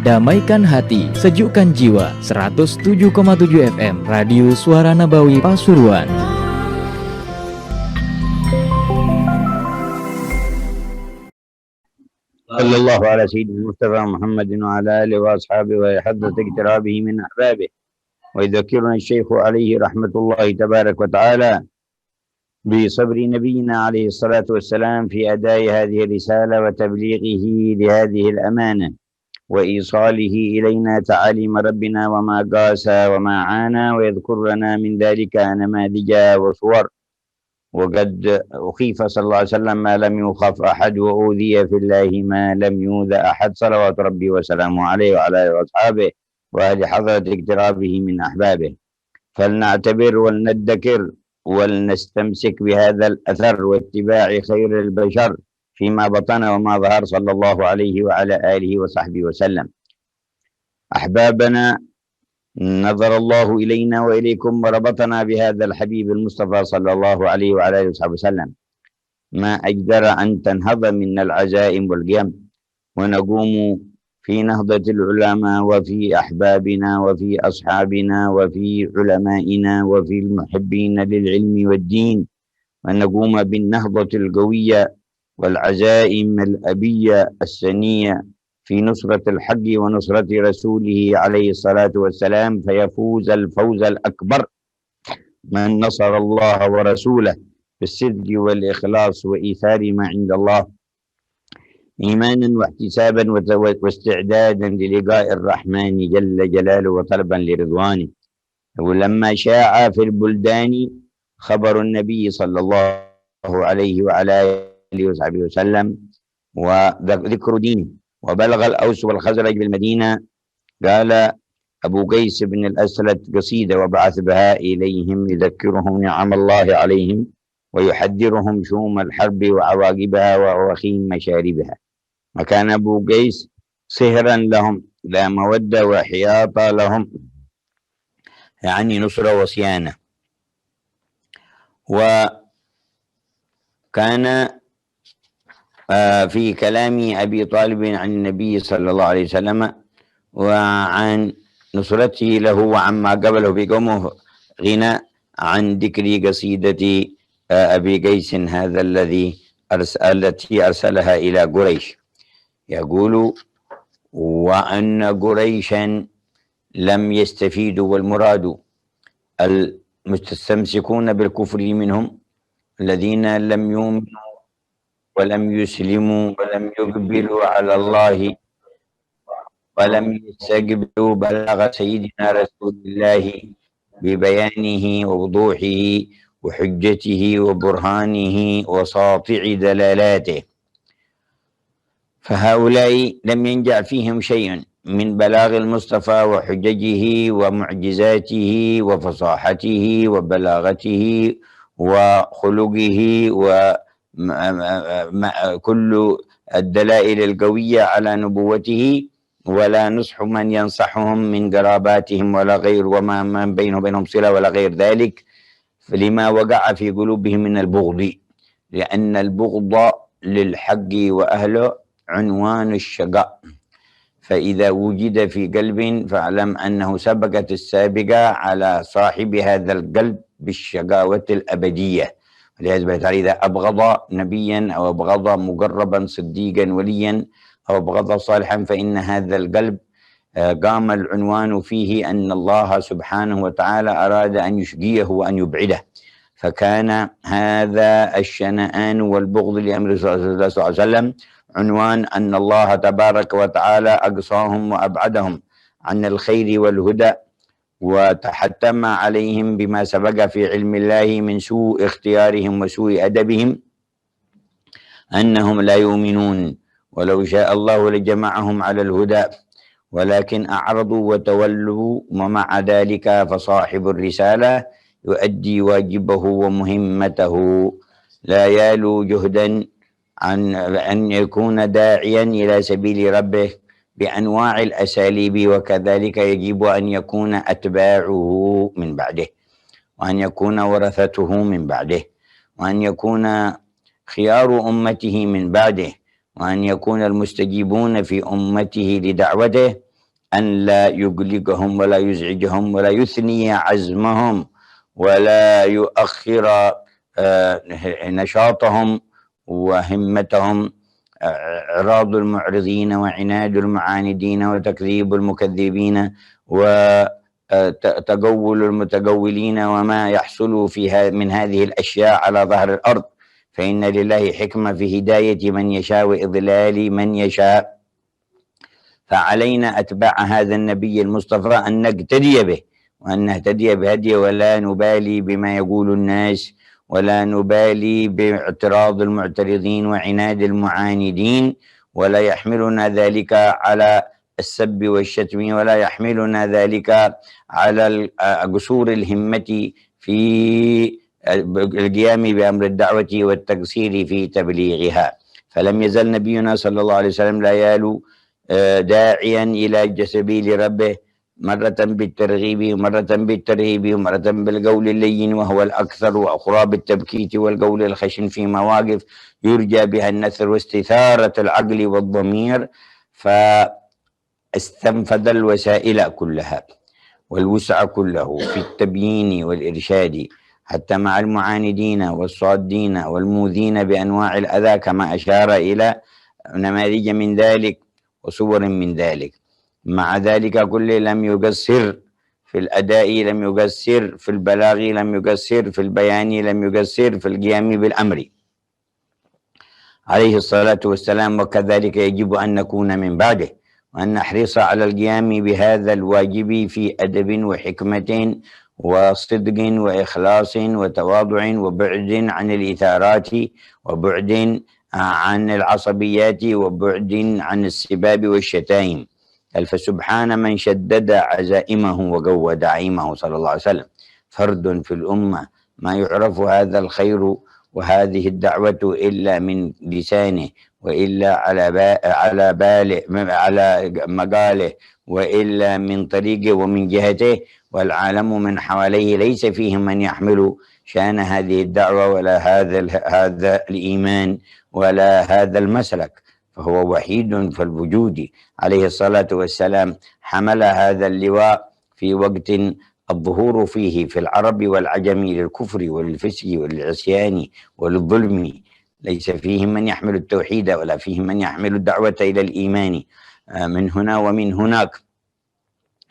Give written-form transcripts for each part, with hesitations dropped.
Damaikan hati, sejukkan jiwa. 107,7 FM Radio Suara Nabawi Pasuruan. Sallallahu ala sayyidina Mustafa Muhammadin wa ala alihi wa ashabihi wa hadrat iqtirabihi min ahbabihi. Wa yadhakiruna Syekhu alaihi rahmatullahi tabarak wa ta'ala بصبر نبينا عليه الصلاة والسلام في أداء هذه الرسالة وتبليغه لهذه الأمانة وإيصاله إلينا تعاليم ربنا وما قاس وما عانى، ويذكر لنا من ذلك نماذج وصور. وقد أخيف صلى الله عليه وسلم ما لم يخف أحد، وأوذي في الله ما لم يؤذ أحد، صلوات ربي وسلامه عليه وعلى آله وأصحابه وأهل حضرة اقترابه من أحبابه. فلنعتبر ولندكر ولنستمسك بهذا الأثر واتباع خير البشر فيما بطن وما ظهر، صلى الله عليه وعلى آله وصحبه وسلم. أحبابنا، نظر الله إلينا وإليكم وربطنا بهذا الحبيب المصطفى صلى الله عليه وعلى آله وصحبه وسلم. ما أجدر أن تنهض من العزائم والقيم ونقوم في نهضة العلماء وفي أحبابنا وفي أصحابنا وفي علمائنا وفي المحبين للعلم والدين، ونقوم بالنهضة القوية والعزائم الأبية السنية في نصرة الحق ونصرة رسوله عليه الصلاة والسلام، فيفوز الفوز الأكبر من نصر الله ورسوله بالصدق والإخلاص وإيثار ما عند الله، إيمانا واحتسابا واستعدادا للقاء الرحمن جل جلاله وطلبا لرضوانه. ولما شاع في البلدان خبر النبي صلى الله عليه وعلى آله وصحبه وسلم وذكر دينه، وبلغ الأوس والخزرج بالمدينة، قال أبو قيس بن الأسلت قصيدة وبعث بها إليهم يذكرهم نعم الله عليهم ويحذرهم شوم الحرب وعواقبها ووخيم مشاربها. وكان أبو قيس صهرا لهم لا مودة وحياط لهم، يعني نصرة وصيانة. وكان في كلام أبي طالب عن النبي صلى الله عليه وسلم وعن نصرته له وعما قبله في قومه غنى عن ذكر قصيدة أبي قيس هذا التي أرسلها إلى قريش، يقول: وأن قريشا لم يستفيدوا، والمراد المستمسكون بالكفر منهم الذين لم يؤمنوا ولم يسلموا ولم يقبلوا على الله ولم يستقبلوا بلاغ سيدنا رسول الله ببيانه ووضوحه وحجته وبرهانه وساطع دلالاته، فهؤلاء لم ينجع فيهم شيء من بلاغ المصطفى وحججه ومعجزاته وفصاحته وبلاغته وخلقه وكل الدلائل القوية على نبوته، ولا نصح من ينصحهم من قراباتهم ولا غير، وما من بينه وبينهم صلة ولا غير ذلك، لما وقع في قلوبهم من البغض، لأن البغض للحق وأهله عنوان الشقاء، فإذا وجد في قلب فاعلم أنه سبقت السابقة على صاحب هذا القلب بالشقاوة الأبدية. ولهذا تعالى إذا أبغض نبيا أو أبغض مقربا صديقا وليا أو أبغض صالحا فإن هذا القلب قام العنوان فيه أن الله سبحانه وتعالى أراد أن يشقيه وأن يبعده، فكان هذا الشنآن والبغض لأمر الله صلى الله عليه وسلم عنوان أن الله تبارك وتعالى أقصاهم وأبعدهم عن الخير والهدى، وتحتم عليهم بما سبق في علم الله من سوء اختيارهم وسوء أدبهم أنهم لا يؤمنون، ولو شاء الله لجمعهم على الهدى ولكن أعرضوا وتولوا، ومع ذلك فصاحب الرسالة يؤدي واجبه ومهمته، لا يالو جهدا عن أن يكون داعيا إلى سبيل ربه بأنواع الأساليب، وكذلك يجب أن يكون أتباعه من بعده، وأن يكون ورثته من بعده، وأن يكون خيار أمته من بعده، وأن يكون المستجيبون في أمته لدعوته أن لا يقلقهم ولا يزعجهم ولا يثني عزمهم ولا يؤخر نشاطهم وهمتهم. إعراض المعرضين وعناد المعاندين وتكذيب المكذبين وتجول المتجولين وما يحصل فيها من هذه الأشياء على ظهر الأرض، فإن لله حكمة في هداية من يشاء وإضلال من يشاء. فعلينا أتباع هذا النبي المصطفى أن نقتدي به وأن نهتدي بهديه، ولا نبالي بما يقول الناس، ولا نبالي باعتراض المعترضين وعناد المعاندين، ولا يحملنا ذلك على السب والشتم، ولا يحملنا ذلك على قصور الهمة في القيام بأمر الدعوة والتقصير في تبليغها. فلم يزل نبينا صلى الله عليه وسلم لا يالو داعيا إلى سبيل ربه، مرة بالترغيب ومرة بالترهيب ومرة بالقول اللين وهو الأكثر، وأخرى بالتبكيت والقول الخشن في مواقف يرجى بها النثر واستثارة العقل والضمير، فاستنفذ الوسائل كلها والوسع كله في التبيين والإرشاد، حتى مع المعاندين والصادين والموذين بأنواع الأذى، كما أشار إلى نماذج من ذلك وصور من ذلك. مع ذلك كله لم يقصر في الأداء، لم يقصر في البلاغ، لم يقصر في البيان، لم يقصر في القيام بالأمر عليه الصلاة والسلام. وكذلك يجب أن نكون من بعده، وأن نحرص على القيام بهذا الواجب في أدب وحكمة وصدق وإخلاص وتواضع وبعد عن الإثارات وبعد عن العصبيات وبعد عن السباب والشتائم. فسبحان من شدد عزائمه وقوى دعيمه صلى الله عليه وسلم. فرد في الأمة ما يعرف هذا الخير وهذه الدعوة إلا من لسانه، وإلا على مقاله، وإلا من طريقه ومن جهته، والعالم من حواليه ليس فيهم من يحمل شان هذه الدعوة ولا هذا الإيمان ولا هذا المسلك، فهو وحيد في الوجود عليه الصلاة والسلام. حمل هذا اللواء في وقت الظهور فيه في العرب والعجم للكفر والفسق والعصيان والظلم، ليس فيهم من يحمل التوحيد ولا فيهم من يحمل الدعوة إلى الإيمان. من هنا ومن هناك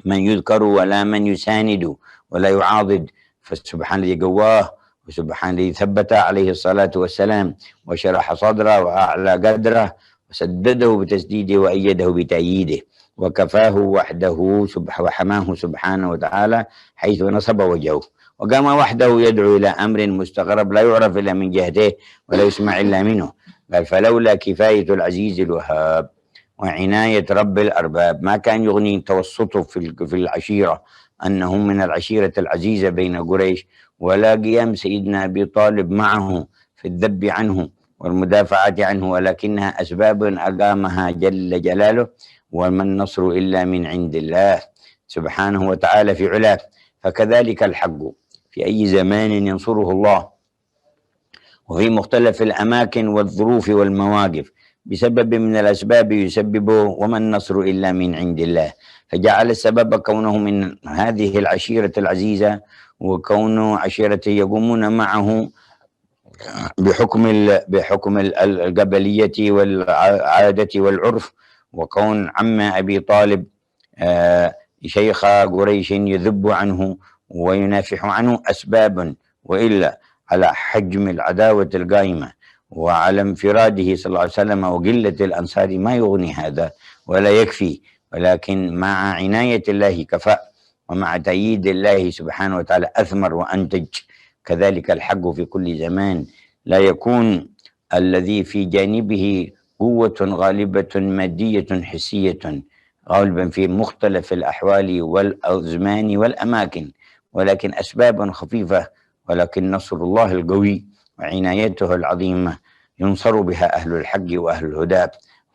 من يذكر ولا من يساند ولا يعاضد، فسبحان الذي قواه وسبحان الذي ثبت عليه الصلاة والسلام وشرح صدره وأعلى قدره وسدده بتسديده وأيده بتأييده، وكفاه وحده وحماه سبحانه وتعالى حيث نصب وجهه، وقام وحده يدعو إلى أمر مستغرب لا يعرف إلا من جهته ولا يسمع إلا منه. قال فلولا كفاية العزيز الوهاب وعناية رب الأرباب ما كان يغني توسطه في العشيرة أنهم من العشيرة العزيزة بين قريش، ولا قيام سيدنا أبي طالب معه في الذب عنه والمدافعة عنه، ولكنها أسباب أقامها جل جلاله، وما النصر إلا من عند الله سبحانه وتعالى في علاه. فكذلك الحق في أي زمان ينصره الله، وفي مختلف الأماكن والظروف والمواقف بسبب من الأسباب يسببه، وما النصر إلا من عند الله. فجعل السبب كونه من هذه العشيرة العزيزة، وكون عشيرته يقومون معه بحكم القبلية والعادة والعرف، وكون عم أبي طالب شيخ قريش يذب عنه وينافح عنه أسباب، وإلا على حجم العداوة القائمة وعلى انفراده صلى الله عليه وسلم وقلة الأنصار ما يغني هذا ولا يكفي، ولكن مع عناية الله كفى، ومع تأييد الله سبحانه وتعالى أثمر وأنتج. كذلك الحق في كل زمان، لا يكون الذي في جانبه قوة غالبة مادية حسية غالبا في مختلف الأحوال والأزمان والأماكن، ولكن أسباب خفيفة، ولكن نصر الله القوي وعنايته العظيمة ينصر بها أهل الحق وأهل الهدى.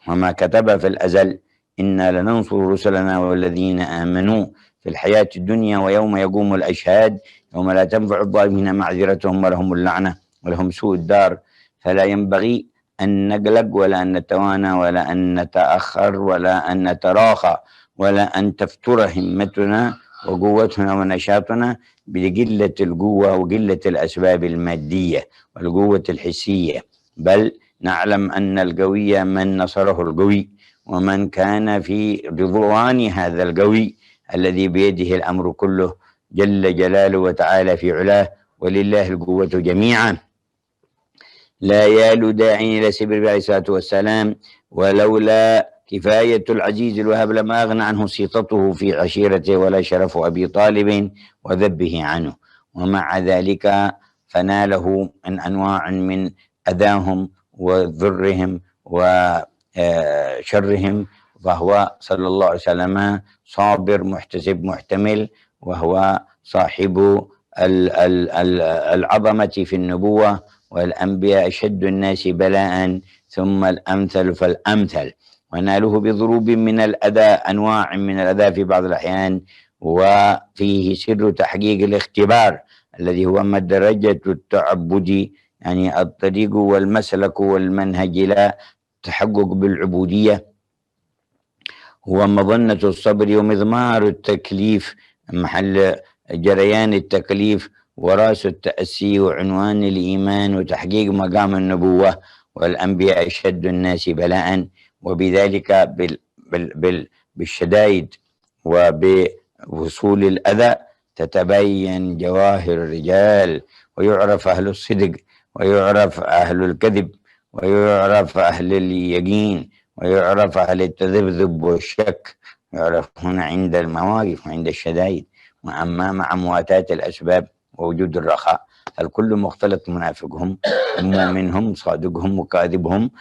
وما كتب في الأزل إنا لننصر رسلنا والذين آمنوا في الحياة الدنيا ويوم يقوم الأشهاد يوم لا تنفع الظالمين معذرتهم ولهم اللعنة ولهم سوء الدار. فلا ينبغي أن نقلق ولا أن نتوانى ولا أن نتأخر ولا أن نتراخى ولا أن تفتر همتنا وقوتنا ونشاطنا بقلة القوة وقلة الأسباب المادية والقوة الحسية، بل نعلم أن القوي من نصره القوي، ومن كان في رضوان هذا القوي الذي بيده الأمر كله جل جلاله وتعالى في علاه، ولله القوة جميعا. لا يال داع إلى سبيل عليه الصلاة والسلام، ولولا كفاية العزيز الوهاب لما أغنى عنه سيطته في عشيرته ولا شرف أبي طالب وذبه عنه، ومع ذلك فناله من أنواع من أذاهم وضرهم وشرهم، فهو صلى الله عليه وسلم صابر محتسب محتمل، وهو صاحب العظمة في النبوة، والأنبياء أشد الناس بلاء ثم الأمثل فالأمثل، وناله بضروب من الأذى، أنواع من الأذى في بعض الأحيان، وفيه سر تحقيق الاختبار الذي هو مدرجة التعبد، يعني الطريق والمسلك والمنهج إلى التحقق بالعبودية، هو مظنة الصبر ومضمار التكليف، محل جريان التكليف وراس التأسي وعنوان الإيمان وتحقيق مقام النبوة، والأنبياء أشد الناس بلاء، وبذلك بالشدائد وبوصول الأذى تتبين جواهر الرجال، ويعرف أهل الصدق، ويعرف أهل الكذب، ويعرف أهل اليقين، ويعرف أهل التذبذب والشك، يعرفون عند المواقف وعند الشدائد، وأما مع مواتاة الأسباب ووجود الرخاء فالكل مختلط، منافقهم مؤمنهم صادقهم وكاذبهم،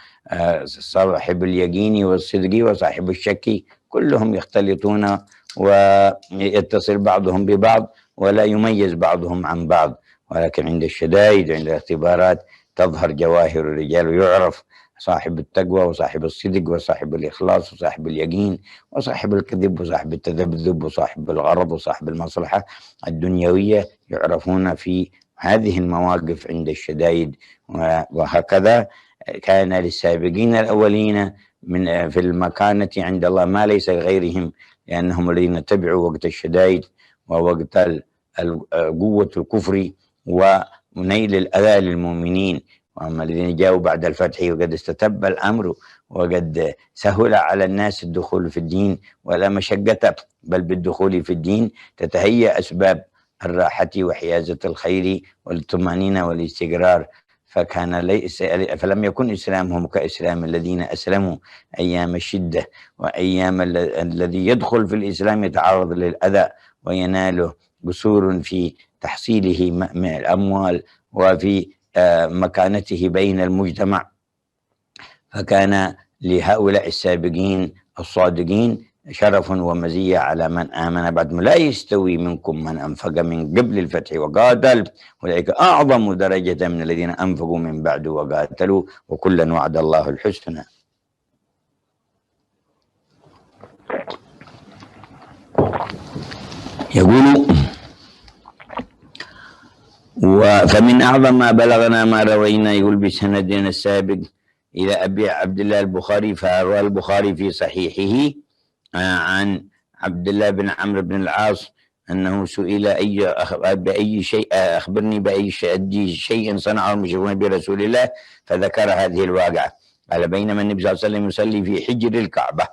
صاحب اليقين والصدق وصاحب الشك، كلهم يختلطون ويتصل بعضهم ببعض ولا يميز بعضهم عن بعض، ولكن عند الشدائد عند الاختبارات تظهر جواهر الرجال، ويعرف صاحب التقوى وصاحب الصدق وصاحب الإخلاص وصاحب اليقين وصاحب الكذب وصاحب التذبذب وصاحب الغرض وصاحب المصلحة الدنيوية، يعرفون في هذه المواقف عند الشدائد. وهكذا كان للسابقين الأولين من في المكانة عند الله ما ليس لغيرهم، لأنهم الذين تبعوا وقت الشدائد ووقت قوة الكفر ونيل الأذى للمؤمنين، وأما الذين جاءوا بعد الفتح وقد استتب الأمر وقد سهل على الناس الدخول في الدين ولا مشقة بل بالدخول في الدين تتهيأ أسباب الراحة وحيازة الخير والطمأنينة والاستقرار، فلم يكن إسلامهم كإسلام الذين أسلموا أيام الشدة وأيام الذي يدخل في الإسلام يتعرض للأذى ويناله قصور في تحصيله من الأموال وفي مكانته بين المجتمع. فكان لهؤلاء السابقين الصادقين شرف ومزية على من آمن بعدهم. لا يستوي منكم من أنفق من قبل الفتح وقاتل أولئك أعظم درجة من الذين أنفقوا من بعد وقاتلوا وكلا وعد الله الحسنى. يقول فمن أعظم ما بلغنا ما روينا، يقول بسندنا السابق إلى أبي عبد الله البخاري، فروى البخاري في صحيحه عن عبد الله بن عمرو بن العاص أنه سئل بأي شيء أخبرني بأي شيء صنعه المشركون برسول الله، فذكر هذه الواقعة. قال بينما النبي صلى الله عليه وسلم يصلي في حجر الكعبة،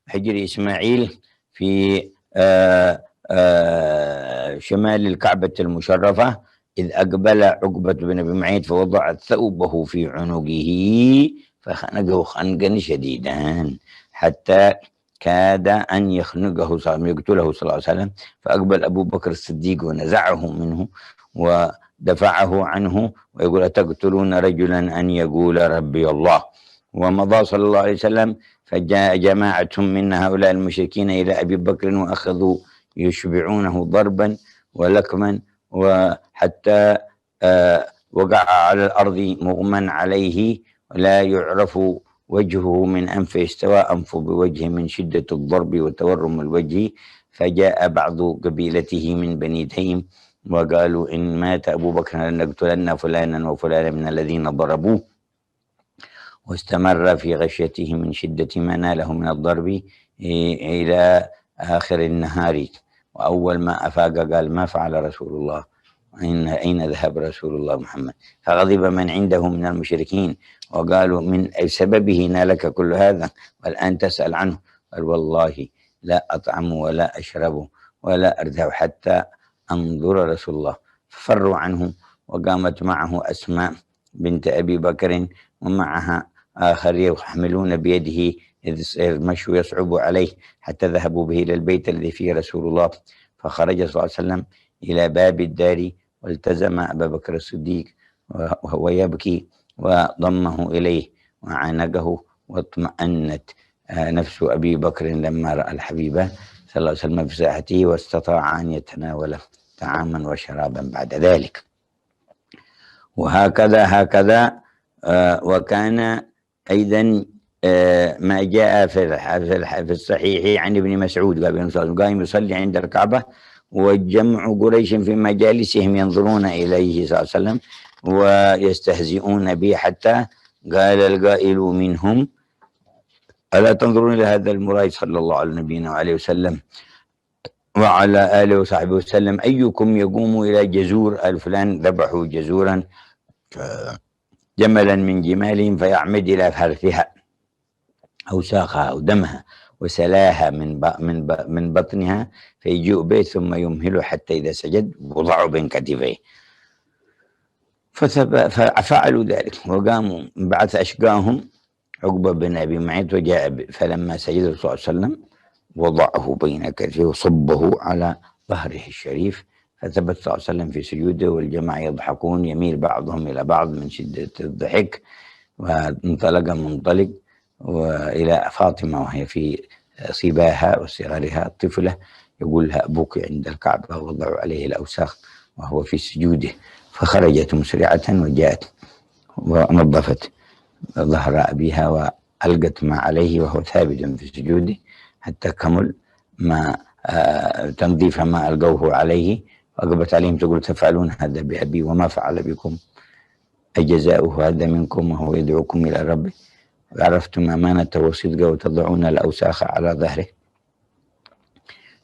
حجر إسماعيل في شمال الكعبة المشرفة، إذ أقبل عقبة بن أبي معيط فوضع ثوبه في عنقه فخنقه خنقا شديدا حتى كاد أن يخنقه يقتله صلى الله عليه وسلم، فأقبل أبو بكر الصديق ونزعه منه ودفعه عنه ويقول أتقتلون رجلا أن يقول ربي الله. ومضى صلى الله عليه وسلم فجاء جماعة من هؤلاء المشركين إلى أبي بكر وأخذوا يشبعونه ضربا ولكما، وحتى وقع على الأرض مغمى عليه ولا يعرف وجهه من أنفه، استوى أنفه بوجهه من شدة الضرب وتورم الوجه. فجاء بعض قبيلته من بني تيم وقالوا إن مات أبو بكر لنقتلن فلانا وفلانا من الذين ضربوه، واستمر في غشيته من شدة ما ناله من الضرب إلى آخر النهار. وأول ما أفاق قال: ما فعل رسول الله؟ أين ذهب رسول الله محمد؟ فغضب من عنده من المشركين وقالوا: من سببه نالك كل هذا والآن تسأل عنه؟ قال: والله لا أطعم ولا أشرب ولا أرتاح حتى أنظر رسول الله. ففروا عنه، وقامت معه أسماء بنت أبي بكر ومعها آخر يحملون بيده إذ المشي يصعب عليه، حتى ذهبوا به إلى البيت الذي فيه رسول الله. فخرج صلى الله عليه وسلم إلى باب الدار والتزم أبا بكر الصديق وهو يبكي وضمه إليه وعانقه، واطمأنت نفس أبي بكر لما رأى الحبيب صلى الله عليه وسلم في ساحته، واستطاع أن يتناول طعاما وشرابا بعد ذلك. وهكذا وكان أيضا ما جاء في الصحيح عن ابن مسعود قال: قائم يصلي عند الكعبة وجمع قريش في مجالسهم ينظرون إليه صلى الله عليه وسلم ويستهزئون به، حتى قال القائل منهم: ألا تنظرون إلى هذا المراد صلى الله على نبينا وعليه وسلم وعلى آله وصحبه وسلم، أيكم يقوم إلى جزور الفلان؟ ذبحوا جزورا جملا من جمالهم فيعمد إلى فرثها أو ساقها أو دمها وسلاها من بطنها، فيجيء به ثم يمهله حتى إذا سجد وضعوا بين كتفيه. ففعلوا ذلك وقاموا. بعث أشقاهم عقبة بن أبي معيط وجاء فلما سجد صلى الله عليه وسلم وضعه بين كتفيه وصبه على ظهره الشريف، فثبت صلى الله عليه وسلم في سجوده والجماعة يضحكون، يميل بعضهم إلى بعض من شدة الضحك. وانطلق منطلق وإلى فاطمة وهي في صباها وصغرها الطفلة، يقول لها: أبوك عند الكعبة ووضعوا عليه الأوساخ وهو في سجوده. فخرجت مسرعة وجاءت ونظفت ظهر أبيها وألقت ما عليه وهو ثابت في سجوده حتى كمل ما تنظيف ما ألقوه عليه. وأقبت عليهم تقول: تفعلون هذا بأبي وما فعل بكم؟ أجزاؤه هذا منكم وهو يدعوكم إلى ربه؟ وعرفتم أمانته وصدقه وتضعون الأوساخ على ظهره.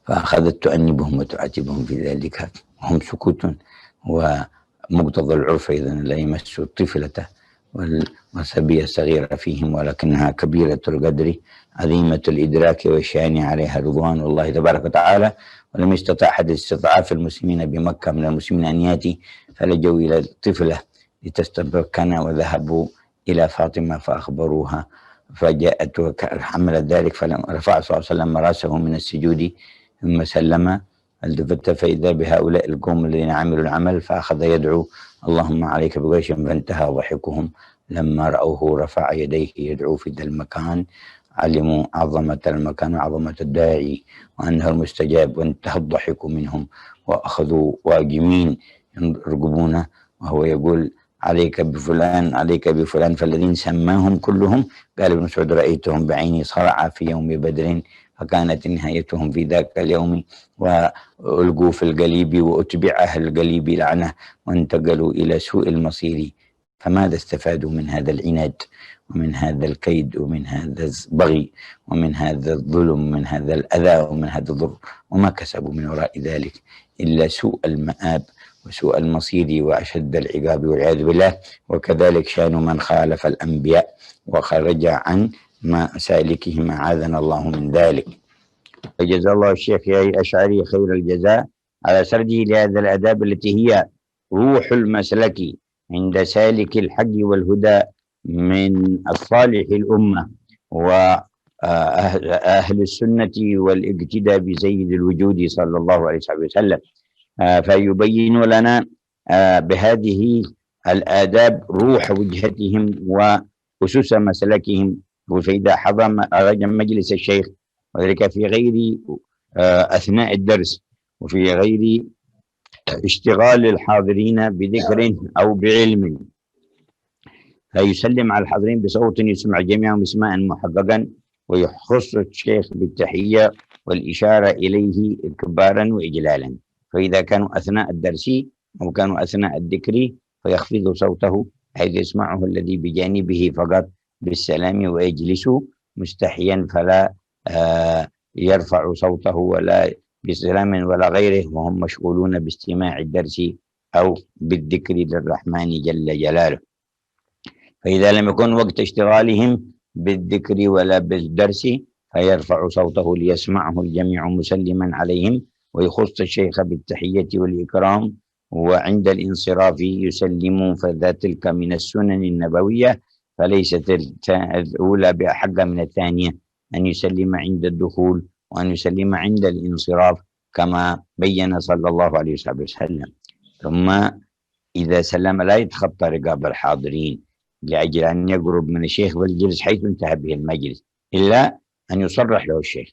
فأخذت تؤنبهم وتعاتبهم في ذلك وهم سكوت، ومقتضى العرف إذن لا يمس الطفلة والصبية الصغيرة فيهم، ولكنها كبيرة القدر عظيمة الإدراك والشان عليها رضوان الله تبارك وتعالى. ولم يستطع أحد استضعاف المسلمين بمكة من المسلمين أن يأتي، فلجوا إلى الطفلة لتستمكن وذهبوا إلى فاطمة فأخبروها، فجاءت وحملت ذلك. فرفع صلى الله عليه وسلم رأسه من السجود ثم سلم، التفت فإذا بهؤلاء القوم الذين عملوا العمل، فأخذ يدعو: اللهم عليك بقريش. فانتهى ضحكهم لما رأوه رفع يديه يدعو في ذا المكان، علموا عظمة المكان وعظمة الداعي وأنه المستجاب، وانتهى الضحك منهم وأخذوا واجمين يرقبونه وهو يقول: عليك بفلان عليك بفلان. فالذين سماهم كلهم قال ابن مسعود: رأيتهم بعيني صرعى في يوم بدر، فكانت نهايتهم في ذاك اليوم، وألقوا في القليب وأتبع أهل القليب لعنة وانتقلوا إلى سوء المصير. فماذا استفادوا من هذا العناد ومن هذا الكيد ومن هذا البغي ومن هذا الظلم ومن هذا الأذى ومن هذا الضر؟ وما كسبوا من وراء ذلك إلا سوء المآب وسوء المصير وأشد العقاب والعياذ بالله. وكذلك شان من خالف الأنبياء وخرج عن مسالكهم، أعاذنا الله من ذلك. فجزا الله الشيخ يحيى الأشعري خير الجزاء على سرده لهذا الآداب التي هي روح المسلك عند سالك الحق والهدى من الصالح الأمة وأهل السنة والاقتداء بسيد الوجود صلى الله عليه وسلم. فيبين لنا بهذه الآداب روح وجهتهم وأسس مسلكهم. فإذا حضر مجلس الشيخ، وذلك في غير أثناء الدرس وفي غير اشتغال الحاضرين بذكر أو بعلم، فيسلم على الحاضرين بصوت يسمع جميعهم اسماء محققا، ويخص الشيخ بالتحية والإشارة إليه إكبارا وإجلالا. فإذا كانوا أثناء الدرس أو كانوا أثناء الذكر فيخفض صوته حيث يسمعه الذي بجانبه فقط بالسلام ويجلس مستحيا، فلا يرفع صوته ولا بسلام ولا غيره وهم مشغولون باستماع الدرس أو بالذكر للرحمن جل جلاله. فإذا لم يكن وقت اشتغالهم بالذكر ولا بالدرس فيرفع صوته ليسمعه الجميع مسلما عليهم، ويخص الشيخ بالتحية والإكرام، وعند الانصراف يسلم، فذاتلك من السنن النبوية، فليست الأولى بأحق من الثانية، أن يسلم عند الدخول وأن يسلم عند الانصراف كما بين صلى الله عليه وسلم. ثم إذا سلم لا يتخطى رقاب الحاضرين لأجل أن يقرب من الشيخ والجلس حيث انتهى به المجلس، إلا أن يصرح له الشيخ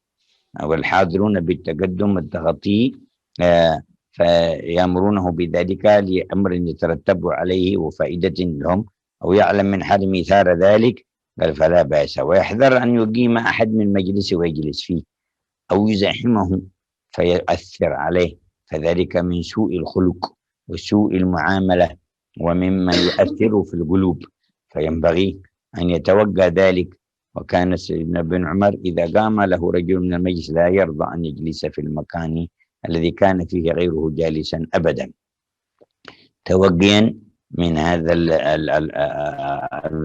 والحاضرون بالتقدم والتغطي فيأمرونه بذلك لأمر يترتب عليه وفائدة لهم، أو يعلم من حرم إثار ذلك قال فلا بأس. ويحذر أن يقيم أحد من مجلسه ويجلس فيه أو يزاحمه فيؤثر عليه، فذلك من سوء الخلق وسوء المعاملة ومما يؤثر في القلوب، فينبغي أن يتوقع ذلك. وكان سيدنا بن عمر إذا قام له رجل من المجلس لا يرضى أن يجلس في المكان الذي كان فيه غيره جالسا أبدا، توقيا من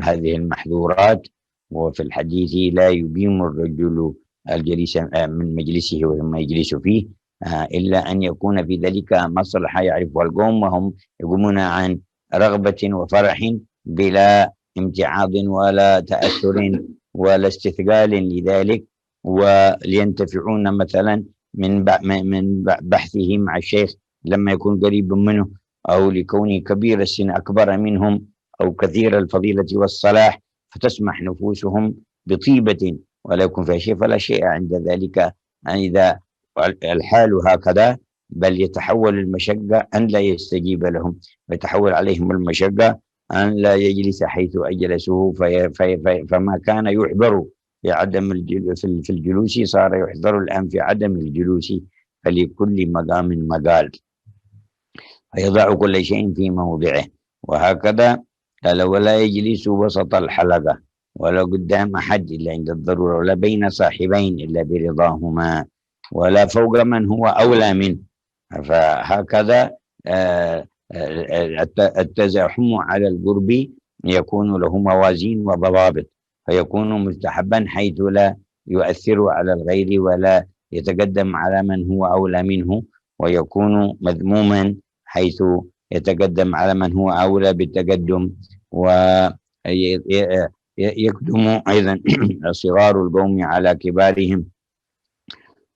هذه المحظورات. وفي الحديث لا يقيم الرجل الجليس من مجلسه وما يجلس فيه إلا أن يكون في ذلك مصلحة يعرفها القوم، وهم يقومون عن رغبة وفرح بلا امتعاض ولا تأثر ولا استثقال لذلك، ولينتفعون مثلا من بحثه مع الشيخ لما يكون قريب منه، أو لكونه كبير السن أكبر منهم أو كثير الفضيلة والصلاح، فتسمح نفوسهم بطيبة ولا يكون فيها شيء، فلا شيء عند ذلك. إذا الحال هكذا بل يتحول المشقة أن لا يستجيب لهم، ويتحول عليهم المشقة أن لا يجلس حيث أجلسه، فما كان يحضر في عدم في الجلوس صار يحضر الآن في عدم الجلوس، فلكل مقام مقال، فيضع كل شيء في موضعه. وهكذا قال ولا يجلس وسط الحلقة ولا قدام أحد إلا عند الضرورة، ولا بين صاحبين إلا برضاهما، ولا فوق من هو أولى منه. فهكذا التزاحم على القرب يكون له موازين وضوابط، فيكون مستحبا حيث لا يؤثر على الغير ولا يتقدم على من هو أولى منه، ويكون مذموما حيث يتقدم على من هو أولى بالتقدم، ويقدم أيضا صغار القوم على كبارهم،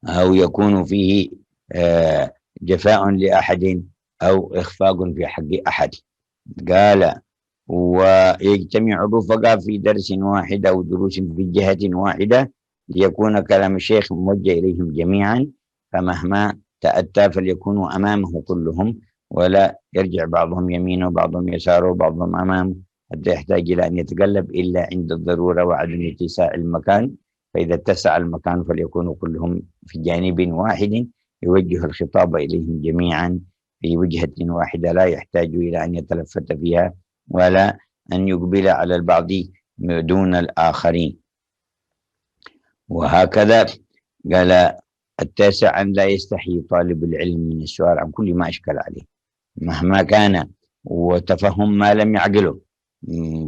أو يكون فيه جفاء لأحد أو إخفاق في حق أحد. قال ويجتمع الرفقاء في درس واحد أو دروس في جهة واحدة ليكون كلام الشيخ موجه إليهم جميعا، فمهما تأتى فليكونوا أمامه كلهم، ولا يرجع بعضهم يمينه وبعضهم يساره وبعضهم أمامه حتى يحتاج إلى أن يتقلب إلا عند الضرورة وعدم اتساع المكان. فإذا اتسع المكان فليكونوا كلهم في جانب واحد يوجه الخطاب إليهم جميعا في وجهة واحدة، لا يحتاج إلى أن يتلفت فيها ولا أن يقبل على البعض دون الآخرين. وهكذا قال التاسع أن لا يستحي طالب العلم من السؤال عن كل ما أشكل عليه مهما كان، وتفهم ما لم يعقله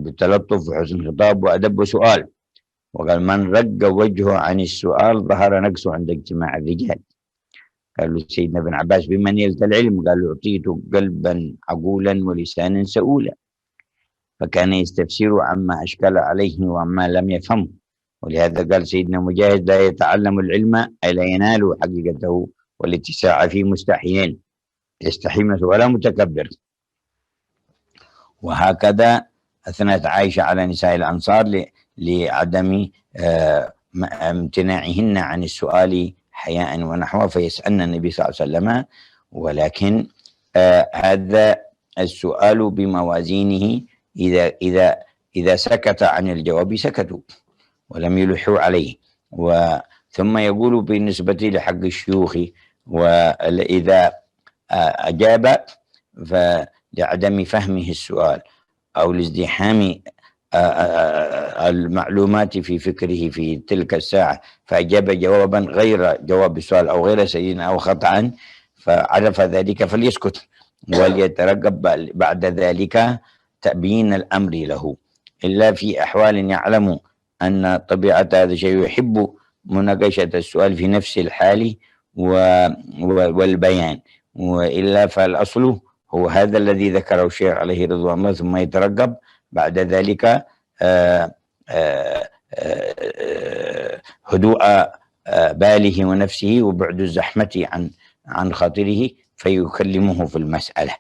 بتلطف وحسن خطاب وأدب سؤال. وقال من رق وجهه عن السؤال ظهر نقصه عند اجتماع الرجال. قال له سيدنا ابن عباس بمن يلت العلم؟ قال له أعطيت قلبا عقولا ولسانا سؤولا، فكان يستفسر عما أشكل عليه وعما لم يفهمه. ولهذا قال سيدنا مجاهد لا يتعلم العلم أي لا ينال حقيقته والاتساع فيه مستحيين، يستحي منه ولا متكبر. وهكذا أثنت عائشة على نساء الأنصار لعدم امتناعهن عن السؤال حياء ونحوه، فيسألن النبي صلى الله عليه وسلم. ولكن هذا السؤال بموازينه، إذا سكت عن الجواب سكتوا ولم يلحوا عليه. ثم يقول بالنسبة لحق الشيوخ، وإذا أجاب فلعدم فهمه السؤال أو لازدحام المعلومات في فكره في تلك الساعة، فأجاب جوابا غير جواب السؤال أو غير سليم أو خطأ، فعرف ذلك فليسكت وليترقب بعد ذلك تبيين الأمر له، إلا في أحوال يعلم أن طبيعة هذا الشيء يحب مناقشة السؤال في نفس الحال والبيان، وإلا فالأصل هو هذا الذي ذكره الشيخ عليه رضوان الله، ثم يترقب بعد ذلك هدوء باله ونفسه وبعد الزحمة عن خاطره فيكلمه في المسألة.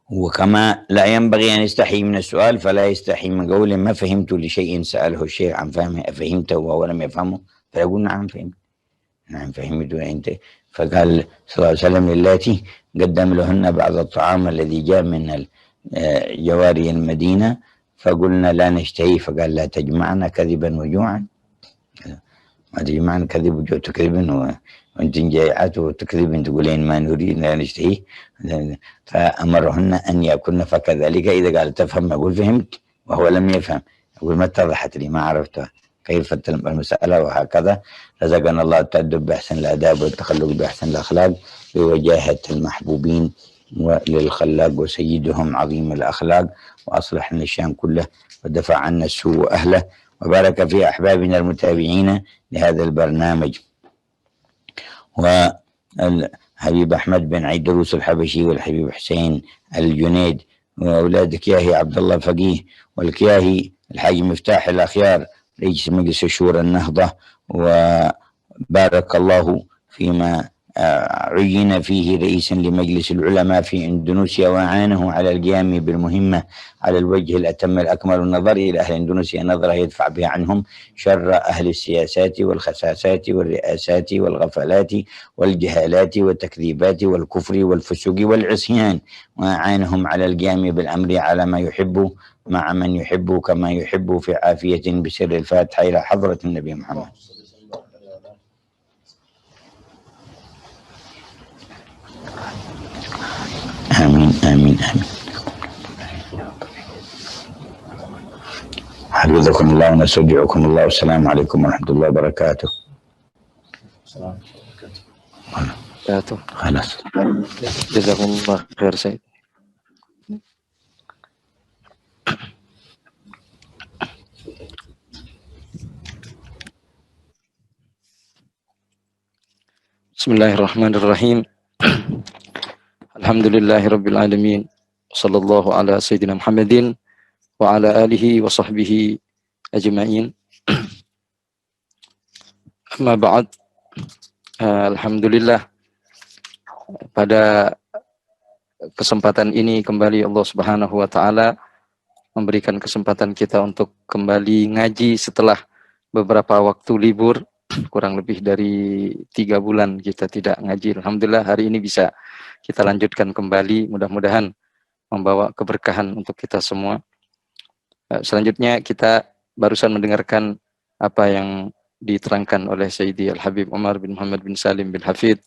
وكما لا ينبغي أن يستحي من السؤال، فلا يستحي من قول ما فهمت لشيء سأله الشيخ عن فهمه أفهمته وهو لم يفهمه، فيقول نعم فهمت، نعم فهمت أنت. فقال صلى الله عليه وسلم للاتي قدم لهن بعض الطعام الذي جاء من جواري المدينة، فقلنا لا نشتهي، فقال لا تجمعنا كذبا وجوعا، ما تجمعنا كذب وجوع تكذبا وانت جائعات وتكذبا تقولين ما نريد لا نشتهي، فأمرهن أن يأكلن، فكذلك إذا قال تفهم يقول فهمت وهو لم يفهم، يقول ما اتضحت لي ما عرفتها كيف المسألة، وهكذا. رزقنا الله التأدب بأحسن الآداب والتخلق بأحسن الأخلاق بوجاهة المحبوبين وللخلاق وسيدهم عظيم الأخلاق، وأصلح لنا الشأن كله ودفع عنا السوء وأهله، وبارك في أحبابنا المتابعين لهذا البرنامج، والحبيب أحمد بن عيدروس الحبشي والحبيب حسين الجنيد وأولاد كياهي عبد الله فقيه والكياهي الحاج مفتاح الأخيار رئيس مجلس شورى النهضة، وبارك الله فيما عين فيه رئيسا لمجلس العلماء في إندونيسيا، وأعانه على القيام بالمهمة على الوجه الأتم الأكمل، والنظر إلى أهل إندونيسيا نظرة يدفع بها عنهم شر أهل السياسات والخساسات والرئاسات والغفلات والجهالات والتكذيبات والكفر والفسوق والعصيان، وأعانهم على القيام بالأمر على ما يحب مع من يحب كما يحب في عافية بسر الفاتحة إلى حضرة النبي محمد. آمين آمين آمين. حفظكم الله ونستودعكم الله، والسلام عليكم ورحمة الله وبركاته. السلام عليكم. خلاص. جزاكم الله خير سيد. Bismillahirrahmanirrahim. Alhamdulillahirabbil alamin. Sallallahu ala sayyidina Muhammadin wa ala alihi wa sahbihi ajma'in. Amma ba'd. Alhamdulillah, pada kesempatan ini kembali Allah Subhanahu wa taala memberikan kesempatan kita untuk kembali ngaji setelah beberapa waktu libur. Kurang lebih dari 3 bulan kita tidak ngaji. Alhamdulillah hari ini bisa kita lanjutkan kembali, mudah-mudahan membawa keberkahan untuk kita semua. Selanjutnya kita barusan mendengarkan apa yang diterangkan oleh Sayyidi Al-Habib Umar bin Muhammad bin Salim bin Hafid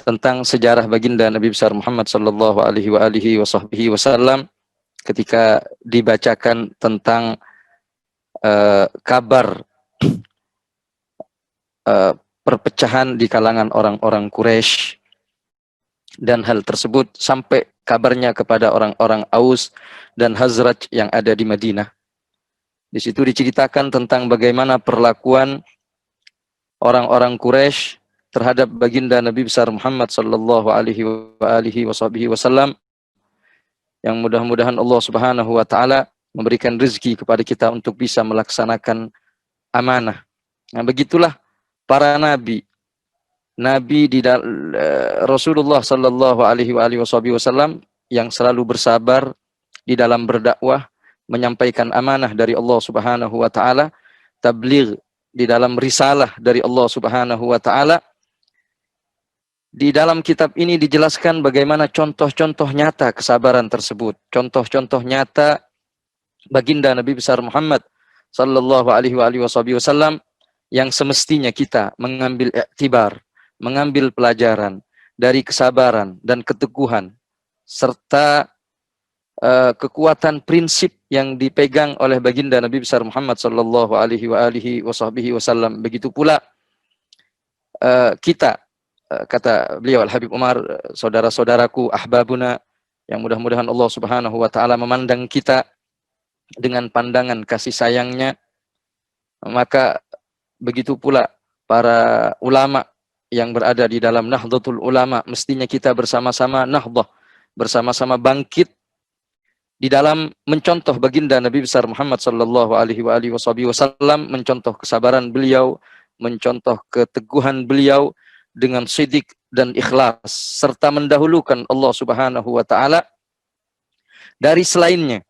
tentang sejarah baginda Nabi besar Muhammad sallallahu alaihi wasallam, ketika dibacakan tentang kabar perpecahan di kalangan orang-orang Quraisy, dan hal tersebut sampai kabarnya kepada orang-orang Aus dan Khazraj yang ada di Madinah. Di situ diceritakan tentang bagaimana perlakuan orang-orang Quraisy terhadap baginda Nabi besar Muhammad sallallahu alaihi wasallam, yang mudah-mudahan Allah Subhanahu wa taala memberikan rezeki kepada kita untuk bisa melaksanakan amanah. Nah, begitulah para nabi di Rasulullah sallallahu alaihi wasallam yang selalu bersabar di dalam berdakwah, menyampaikan amanah dari Allah Subhanahu wa taala, tabligh di dalam risalah dari Allah Subhanahu wa taala. Di dalam kitab ini dijelaskan bagaimana contoh-contoh nyata kesabaran tersebut, contoh-contoh nyata baginda Nabi besar Muhammad sallallahu alaihi wasallam yang semestinya kita mengambil iktibar, mengambil pelajaran, dari kesabaran dan keteguhan serta kekuatan prinsip yang dipegang oleh baginda Nabi besar Muhammad sallallahu alaihi wasallam. Begitu pula kita, kata beliau Al-Habib Umar, saudara-saudaraku, ahbabuna, yang mudah-mudahan Allah Subhanahu wa taala memandang kita dengan pandangan kasih sayangnya. Maka begitu pula para ulama yang berada di dalam Nahdlatul Ulama, mestinya kita bersama-sama nahdah, bersama-sama bangkit di dalam mencontoh baginda Nabi besar Muhammad sallallahu alaihi wasallam, mencontoh kesabaran beliau, mencontoh keteguhan beliau dengan sidik dan ikhlas, serta mendahulukan Allah Subhanahu wa taala dari selainnya,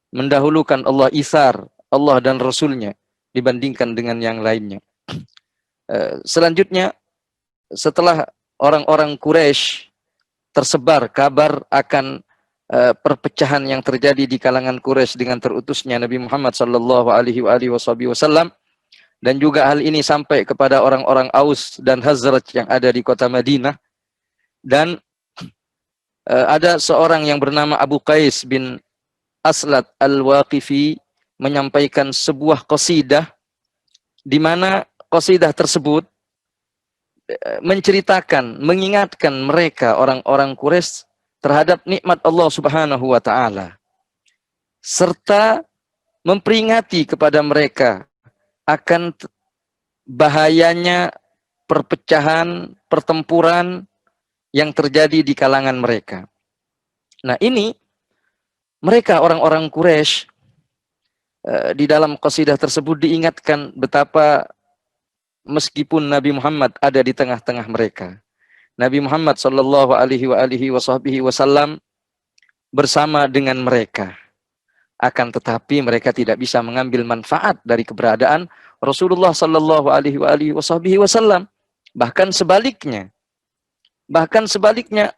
mendahulukan Allah, isar Allah dan Rasulnya dibandingkan dengan yang lainnya. Selanjutnya, setelah orang-orang Quraisy tersebar kabar akan perpecahan yang terjadi di kalangan Quraisy dengan terutusnya Nabi Muhammad sallallahu alaihi wasallam, dan juga hal ini sampai kepada orang-orang Aus dan Hazraj yang ada di kota Madinah, dan ada seorang yang bernama Abu Qais bin Aslat Al-Waqifi menyampaikan sebuah qasidah, di mana qasidah tersebut menceritakan, mengingatkan mereka orang-orang Quraisy terhadap nikmat Allah Subhanahu wa taala, serta memperingati kepada mereka akan bahayanya perpecahan, pertempuran yang terjadi di kalangan mereka. Nah, ini mereka orang-orang Quraisy di dalam qasidah tersebut diingatkan betapa meskipun Nabi Muhammad ada di tengah-tengah mereka, Nabi Muhammad sallallahu alaihi wasallam bersama dengan mereka, akan tetapi mereka tidak bisa mengambil manfaat dari keberadaan Rasulullah sallallahu alaihi wasallam. Bahkan sebaliknya,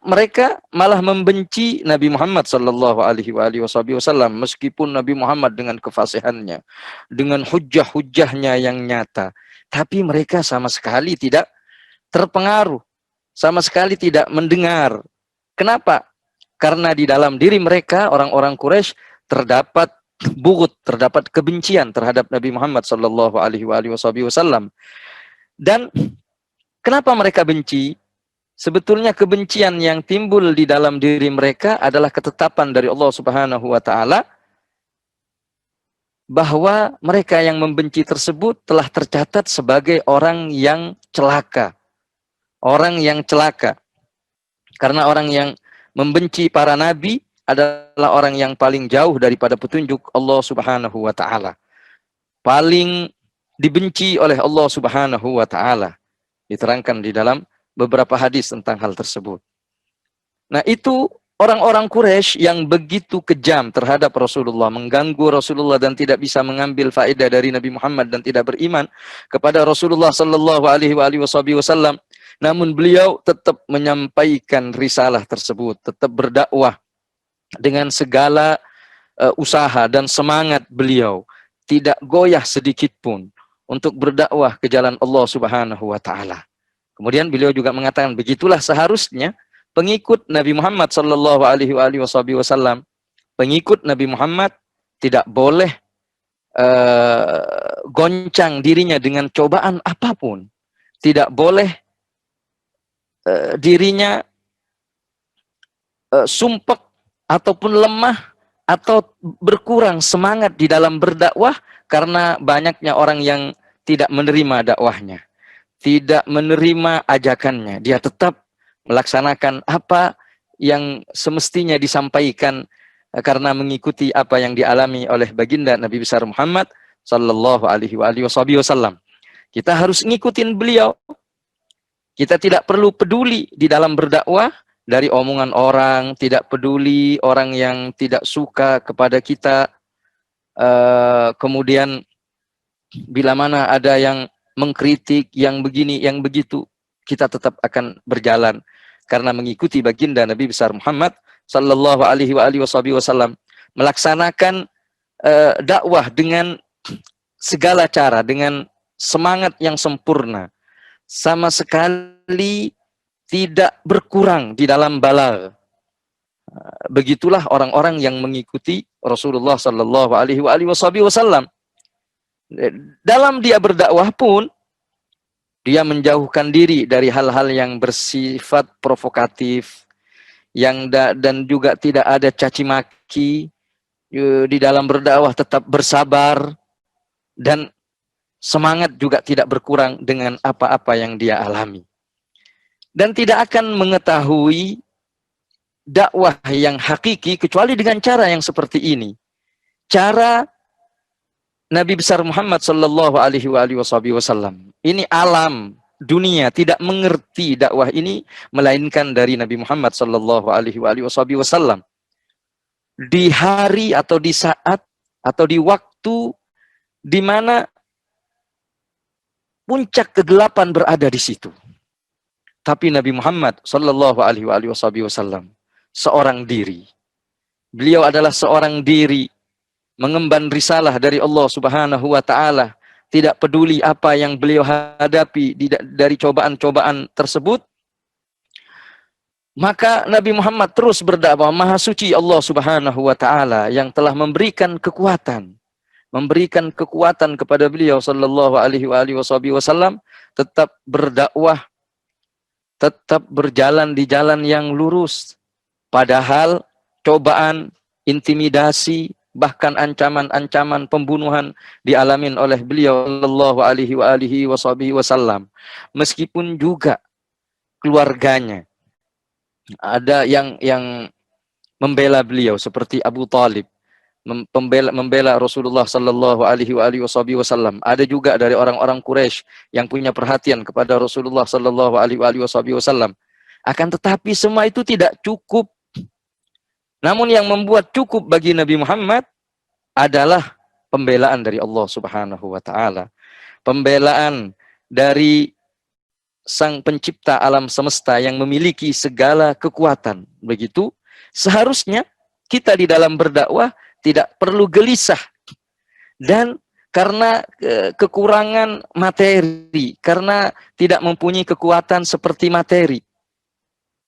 mereka malah membenci Nabi Muhammad sallallahu alaihi wasallam, meskipun Nabi Muhammad dengan kefasihannya, dengan hujah-hujahnya yang nyata, tapi mereka sama sekali tidak terpengaruh, sama sekali tidak mendengar. Kenapa? Karena di dalam diri mereka, orang-orang Quraisy, terdapat bughd, terdapat kebencian terhadap Nabi Muhammad sallallahu alaihi wasallam. Dan kenapa mereka benci? Sebetulnya kebencian yang timbul di dalam diri mereka adalah ketetapan dari Allah Subhanahu wa taala bahwa mereka yang membenci tersebut telah tercatat sebagai orang yang celaka. Orang yang celaka. Karena orang yang membenci para nabi adalah orang yang paling jauh daripada petunjuk Allah Subhanahu wa taala. Paling dibenci oleh Allah Subhanahu wa taala. Diterangkan di dalam beberapa hadis tentang hal tersebut. Nah, itu orang-orang Quraisy yang begitu kejam terhadap Rasulullah, mengganggu Rasulullah dan tidak bisa mengambil faedah dari Nabi Muhammad dan tidak beriman kepada Rasulullah sallallahu alaihi wasallam. Namun beliau tetap menyampaikan risalah tersebut, tetap berdakwah dengan segala usaha dan semangat beliau, tidak goyah sedikit pun untuk berdakwah ke jalan Allah Subhanahu wa taala. Kemudian beliau juga mengatakan, begitulah seharusnya pengikut Nabi Muhammad sallallahu alaihi wasallam. Pengikut Nabi Muhammad tidak boleh goncang dirinya dengan cobaan apapun. Tidak boleh dirinya sumpek ataupun lemah atau berkurang semangat di dalam berdakwah karena banyaknya orang yang tidak menerima dakwahnya, tidak menerima ajakannya. Dia tetap melaksanakan apa yang semestinya disampaikan karena mengikuti apa yang dialami oleh baginda Nabi besar Muhammad sallallahu alaihi wasallam. Kita harus ngikutin beliau. Kita tidak perlu peduli di dalam berdakwah dari omongan orang, tidak peduli orang yang tidak suka kepada kita. Kemudian bila mana ada yang mengkritik, yang begini, yang begitu, kita tetap akan berjalan karena mengikuti baginda Nabi besar Muhammad sallallahu alaihi wasallam, melaksanakan dakwah dengan segala cara, dengan semangat yang sempurna. Sama sekali tidak berkurang di dalam balagh. Begitulah orang-orang yang mengikuti Rasulullah Sallallahu Alaihi Wasallam. Dalam dia berdakwah pun, dia menjauhkan diri dari hal-hal yang bersifat provokatif, dan juga tidak ada caci maki. Di dalam berdakwah tetap bersabar, dan semangat juga tidak berkurang dengan apa-apa yang dia alami. Dan tidak akan mengetahui dakwah yang hakiki kecuali dengan cara yang seperti ini. Cara Nabi besar Muhammad Sallallahu Alaihi Wasallam. Ini alam dunia tidak mengerti dakwah ini melainkan dari Nabi Muhammad Sallallahu Alaihi Wasallam. Di hari atau di saat atau di waktu di mana puncak kegelapan berada di situ. Tapi Nabi Muhammad Sallallahu Alaihi Wasallam seorang diri. Beliau adalah seorang diri, mengemban risalah dari Allah Subhanahu wa taala, tidak peduli apa yang beliau hadapi dari cobaan-cobaan tersebut. Maka Nabi Muhammad terus berdakwah. Maha suci Allah Subhanahu wa taala yang telah memberikan kekuatan kepada beliau sallallahu alaihi wasallam tetap berdakwah, tetap berjalan di jalan yang lurus. Padahal cobaan, intimidasi, bahkan ancaman-ancaman pembunuhan dialamin oleh beliau sallallahu alaihi wasallam. Meskipun juga keluarganya ada yang membela beliau seperti Abu Talib, membela Rasulullah sallallahu alaihi wasallam. Ada juga dari orang-orang Quraisy yang punya perhatian kepada Rasulullah sallallahu alaihi wasallam. Akan tetapi semua itu tidak cukup. Namun yang membuat cukup bagi Nabi Muhammad adalah pembelaan dari Allah Subhanahu wa taala. Pembelaan dari Sang Pencipta alam semesta yang memiliki segala kekuatan. Begitu, seharusnya kita di dalam berdakwah tidak perlu gelisah. Dan karena kekurangan materi, karena tidak mempunyai kekuatan seperti materi.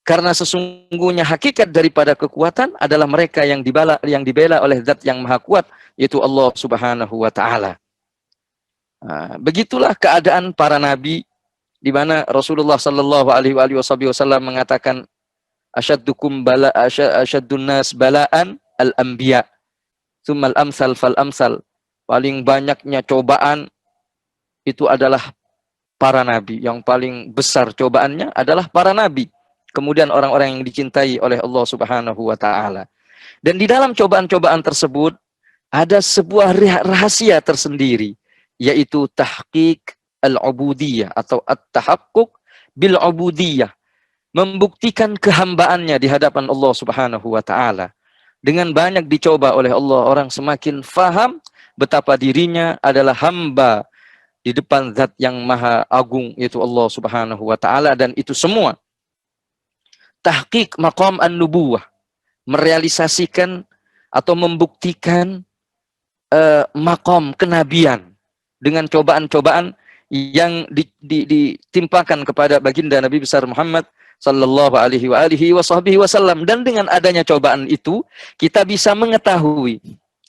Karena sesungguhnya hakikat daripada kekuatan adalah mereka yang dibela oleh Zat yang Maha Kuat, yaitu Allah Subhanahu wa taala. Begitulah keadaan para nabi, di mana Rasulullah sallallahu alaihi wasallam mengatakan asyaddun nas bala'an al-anbiya tsummal amsal fal amsal. Paling banyaknya cobaan itu adalah para nabi. Yang paling besar cobaannya adalah para nabi. Kemudian orang-orang yang dicintai oleh Allah Subhanahu wa taala. Dan di dalam cobaan-cobaan tersebut ada sebuah rahasia tersendiri, yaitu tahqiq al-ubudiyah atau at-tahaqquq bil-ubudiyah, membuktikan kehambaannya di hadapan Allah Subhanahu wa taala. Dengan banyak dicoba oleh Allah, orang semakin faham betapa dirinya adalah hamba di depan Zat yang Maha Agung, yaitu Allah Subhanahu wa taala. Dan itu semua tahqiq maqam an-nubuwah, merealisasikan atau membuktikan maqam kenabian dengan cobaan-cobaan yang ditimpakan kepada baginda Nabi besar Muhammad sallallahu alaihi wasallam. Dan dengan adanya cobaan itu, kita bisa mengetahui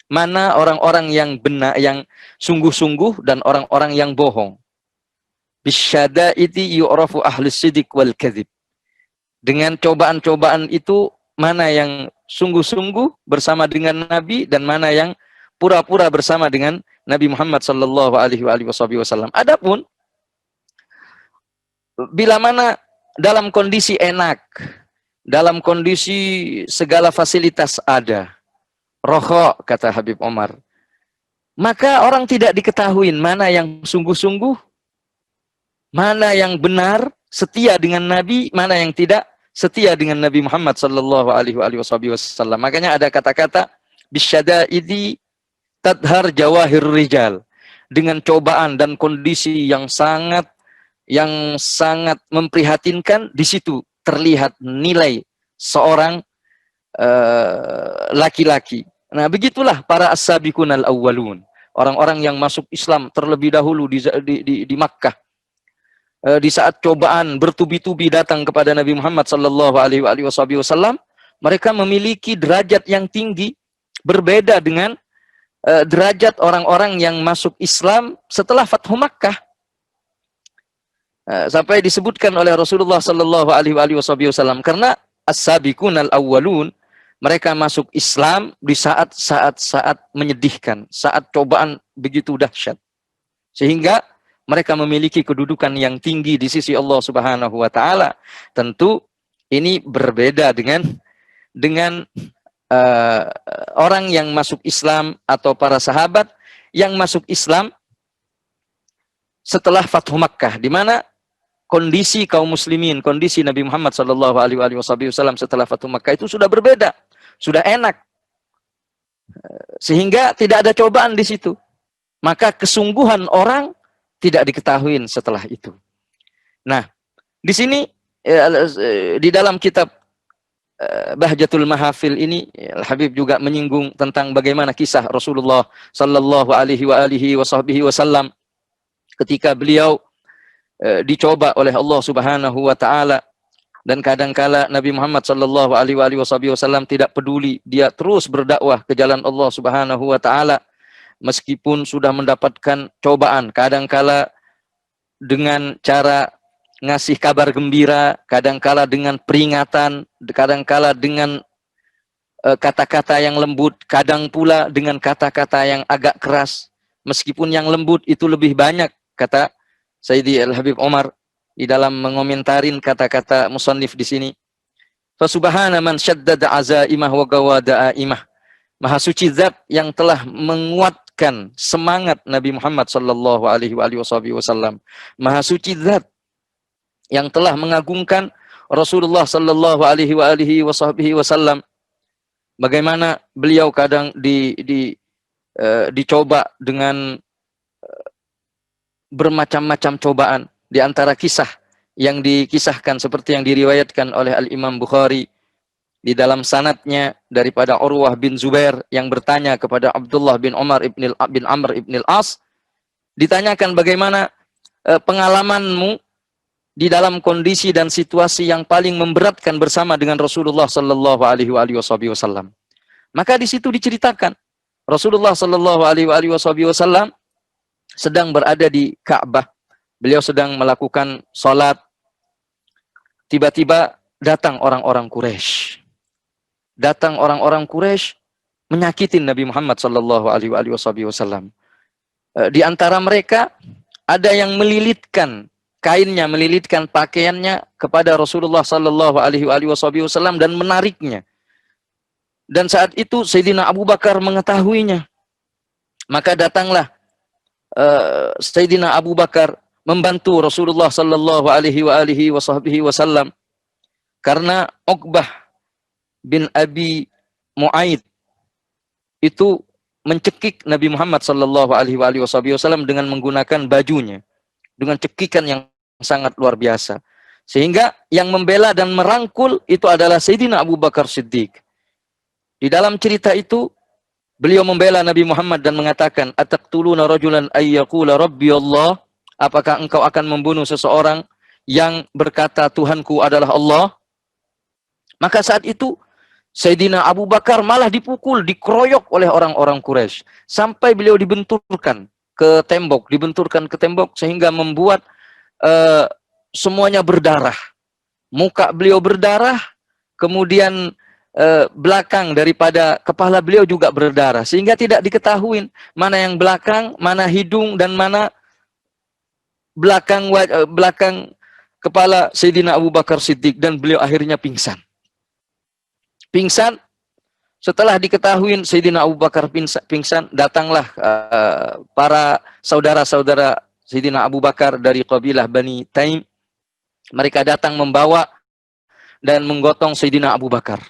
mana orang-orang yang benar, yang sungguh-sungguh, dan orang-orang yang bohong. Bisyadaiti yu'rafu ahlus sidq wal kadzib. Dengan cobaan-cobaan itu, mana yang sungguh-sungguh bersama dengan Nabi dan mana yang pura-pura bersama dengan Nabi Muhammad sallallahu alaihi wasallam. Adapun bila mana dalam kondisi enak, dalam kondisi segala fasilitas ada, roho kata Habib Omar, maka orang tidak diketahui mana yang sungguh-sungguh, mana yang benar setia dengan Nabi, mana yang tidak setia dengan Nabi Muhammad sallallahu alaihi wasallam. Makanya ada kata-kata bisyadaidi tadhar jawahir rijal. Dengan cobaan dan kondisi yang sangat memprihatinkan, di situ terlihat nilai seorang laki-laki. Nah, begitulah para as-sabiqun al-awwalun, orang-orang yang masuk Islam terlebih dahulu di Makkah. di saat cobaan bertubi-tubi datang kepada Nabi Muhammad sallallahu alaihi wasallam, mereka memiliki derajat yang tinggi berbeda dengan derajat orang-orang yang masuk Islam setelah Fathu Makkah. Sampai disebutkan oleh Rasulullah sallallahu alaihi wasallam, karena as-sabiqunal awwalun, mereka masuk Islam di saat menyedihkan, saat cobaan begitu dahsyat, sehingga mereka memiliki kedudukan yang tinggi di sisi Allah Subhanahu wa taala. Tentu ini berbeda dengan orang yang masuk Islam atau para sahabat yang masuk Islam setelah Fathu Makkah, di mana kondisi kaum muslimin, kondisi Nabi Muhammad sallallahu alaihi wasallam setelah Fathu Makkah itu sudah berbeda, sudah enak. Sehingga tidak ada cobaan di situ. Maka kesungguhan orang tidak diketahui setelah itu. Nah, di sini di dalam kitab Bahjatul Mahafil ini, Al-Habib juga menyinggung tentang bagaimana kisah Rasulullah sallallahu alaihi wasallam ketika beliau dicoba oleh Allah Subhanahu wa taala, dan kadangkala Nabi Muhammad sallallahu alaihi wasallam tidak peduli, dia terus berdakwah ke jalan Allah Subhanahu wa taala meskipun sudah mendapatkan cobaan, kadangkala dengan cara ngasih kabar gembira, kadangkala dengan peringatan, kadangkala dengan kata-kata yang lembut, kadang pula dengan kata-kata yang agak keras. Meskipun yang lembut itu lebih banyak, kata Sayyidi Al-Habib Omar di dalam mengomentarin kata-kata musannif di sini. Fa subhana man syaddada azaimah wa gawada aimah. Maha suci zat yang telah menguatkan semangat Nabi Muhammad sallallahu alaihi wasallam. Maha suci zat yang telah mengagungkan Rasulullah sallallahu alaihi wasallam. Bagaimana beliau kadang dicoba dengan bermacam-macam cobaan. Di antara kisah yang dikisahkan seperti yang diriwayatkan oleh Al-Imam Bukhari di dalam sanadnya daripada Urwah bin Zubair yang bertanya kepada Abdullah bin Umar bin Amr ibn al-As, ditanyakan bagaimana pengalamanmu di dalam kondisi dan situasi yang paling memberatkan bersama dengan Rasulullah sallallahu alaihi wasallam. Maka di situ diceritakan Rasulullah sallallahu alaihi wasallam sedang berada di Ka'bah. Beliau sedang melakukan salat. Tiba-tiba datang orang-orang Quraisy. Datang orang-orang Quraisy menyakitin Nabi Muhammad sallallahu alaihi wasallam. Di antara mereka ada yang melilitkan kainnya, melilitkan pakaiannya kepada Rasulullah sallallahu alaihi wasallam dan menariknya. Dan saat itu Sayyidina Abu Bakar mengetahuinya. Maka datanglah Sayyidina Abu Bakar membantu Rasulullah sallallahu alaihi wasallam, karena Uqbah bin Abi Mu'aid itu mencekik Nabi Muhammad sallallahu alaihi wasallam dengan menggunakan bajunya, dengan cekikan yang sangat luar biasa, sehingga yang membela dan merangkul itu adalah Sayyidina Abu Bakar Siddiq. Di dalam cerita itu beliau membela Nabi Muhammad dan mengatakan, ataqtuluna rajulan ayyaqula rabbi Allah, apakah engkau akan membunuh seseorang yang berkata Tuhanku adalah Allah? Maka saat itu Sayyidina Abu Bakar malah dipukul, dikeroyok oleh orang-orang Quraisy sampai beliau dibenturkan ke tembok, sehingga membuat semuanya berdarah. Muka beliau berdarah, kemudian belakang daripada kepala beliau juga berdarah, sehingga tidak diketahui mana yang belakang, mana hidung, dan mana belakang kepala Sayyidina Abu Bakar Siddiq, dan beliau akhirnya pingsan. Setelah diketahui Sayyidina Abu Bakar pingsan, datanglah para saudara-saudara Sayyidina Abu Bakar dari kabilah Bani Taim. Mereka datang membawa dan menggotong Sayyidina Abu Bakar.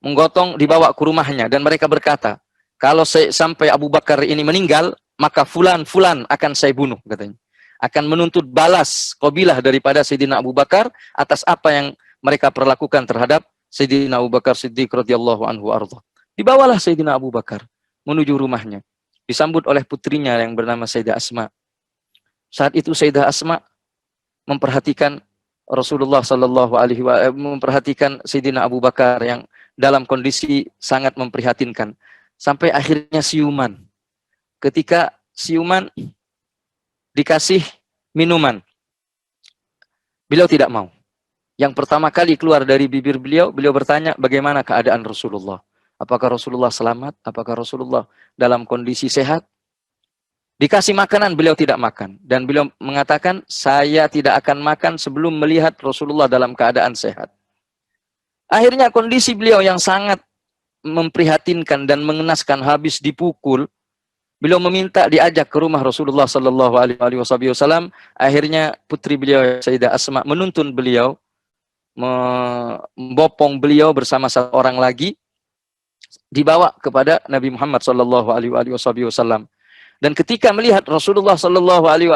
Menggotong, dibawa ke rumahnya, dan mereka berkata, kalau sampai Abu Bakar ini meninggal, maka fulan akan saya bunuh, katanya. Akan menuntut balas kabilah daripada Sayyidina Abu Bakar atas apa yang mereka perlakukan terhadap Sayyidina Abu Bakar Siddiq radhiyallahu anhu arda. Dibawalah Sayyidina Abu Bakar menuju rumahnya, disambut oleh putrinya yang bernama Sayyidah Asma. Saat itu Sayyidah Asma memperhatikan Rasulullah Sallallahu Alaihi Wasallam, memperhatikan Sayyidina Abu Bakar yang dalam kondisi sangat memprihatinkan, sampai akhirnya siuman. Ketika siuman dikasih minuman, beliau tidak mau. Yang pertama kali keluar dari bibir beliau, beliau bertanya bagaimana keadaan Rasulullah. Apakah Rasulullah selamat? Apakah Rasulullah dalam kondisi sehat? Dikasih makanan, beliau tidak makan. Dan beliau mengatakan, saya tidak akan makan sebelum melihat Rasulullah dalam keadaan sehat. Akhirnya kondisi beliau yang sangat memprihatinkan dan mengenaskan, habis dipukul, beliau meminta diajak ke rumah Rasulullah Sallallahu Alaihi Wasallam. Akhirnya putri beliau, Sayyidah Asma, menuntun beliau, membopong beliau bersama seorang lagi, dibawa kepada Nabi Muhammad Sallallahu Alaihi Wasallam. Dan ketika melihat Rasulullah Sallallahu Alaihi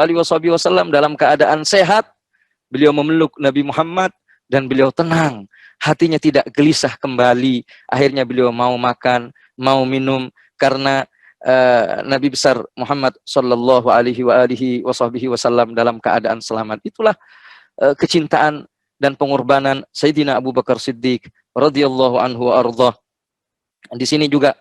Wasallam dalam keadaan sehat, beliau memeluk Nabi Muhammad dan beliau tenang, hatinya tidak gelisah kembali. Akhirnya beliau mau makan, mau minum, karena Nabi besar Muhammad Sallallahu Alaihi Wasallam dalam keadaan selamat. Itulah kecintaan dan pengorbanan Sayyidina Abu Bakar Siddiq radhiyallahu anhu ardhah. Di sini juga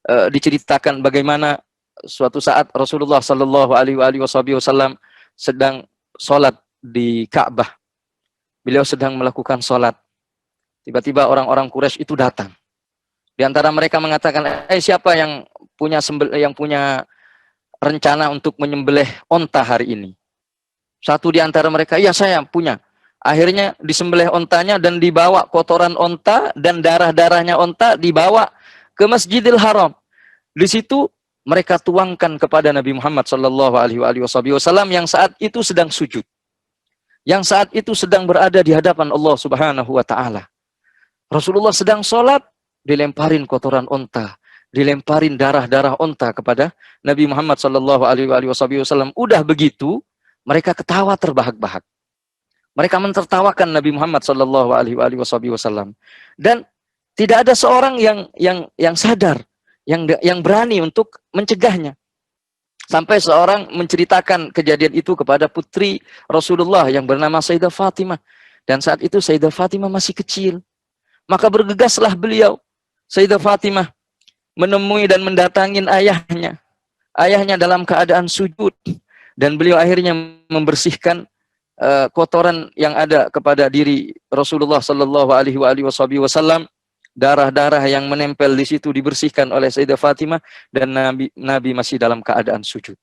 diceritakan bagaimana suatu saat Rasulullah Sallallahu Alaihi Wasallam sedang sholat di Ka'bah. Beliau sedang melakukan sholat. Tiba-tiba orang-orang Quraisy itu datang. Di antara mereka mengatakan, siapa yang punya rencana untuk menyembelih onta hari ini? Satu di antara mereka, ya saya punya. Akhirnya disembelih ontanya dan dibawa kotoran onta dan darah-darahnya onta dibawa ke Masjidil Haram. Di situ mereka tuangkan kepada Nabi Muhammad Sallallahu Alaihi Wasallam yang saat itu sedang sujud, yang saat itu sedang berada di hadapan Allah Subhanahu Wa Taala. Rasulullah sedang sholat, dilemparin kotoran onta, dilemparin darah-darah onta kepada Nabi Muhammad Sallallahu Alaihi Wasallam. Udah begitu, mereka ketawa terbahak-bahak. Mereka mentertawakan Nabi Muhammad Sallallahu Alaihi Wasallam. Dan tidak ada seorang yang sadar, yang berani untuk mencegahnya. Sampai seorang menceritakan kejadian itu kepada putri Rasulullah yang bernama Sayyidah Fatimah. Dan saat itu Sayyidah Fatimah masih kecil. Maka bergegaslah beliau, Sayyidah Fatimah, menemui dan mendatangin ayahnya. Ayahnya dalam keadaan sujud. Dan beliau akhirnya membersihkan kotoran yang ada kepada diri Rasulullah Sallallahu Alaihi Wasallam. Darah-darah yang menempel di situ dibersihkan oleh Sayyidah Fatimah dan Nabi masih dalam keadaan sujud.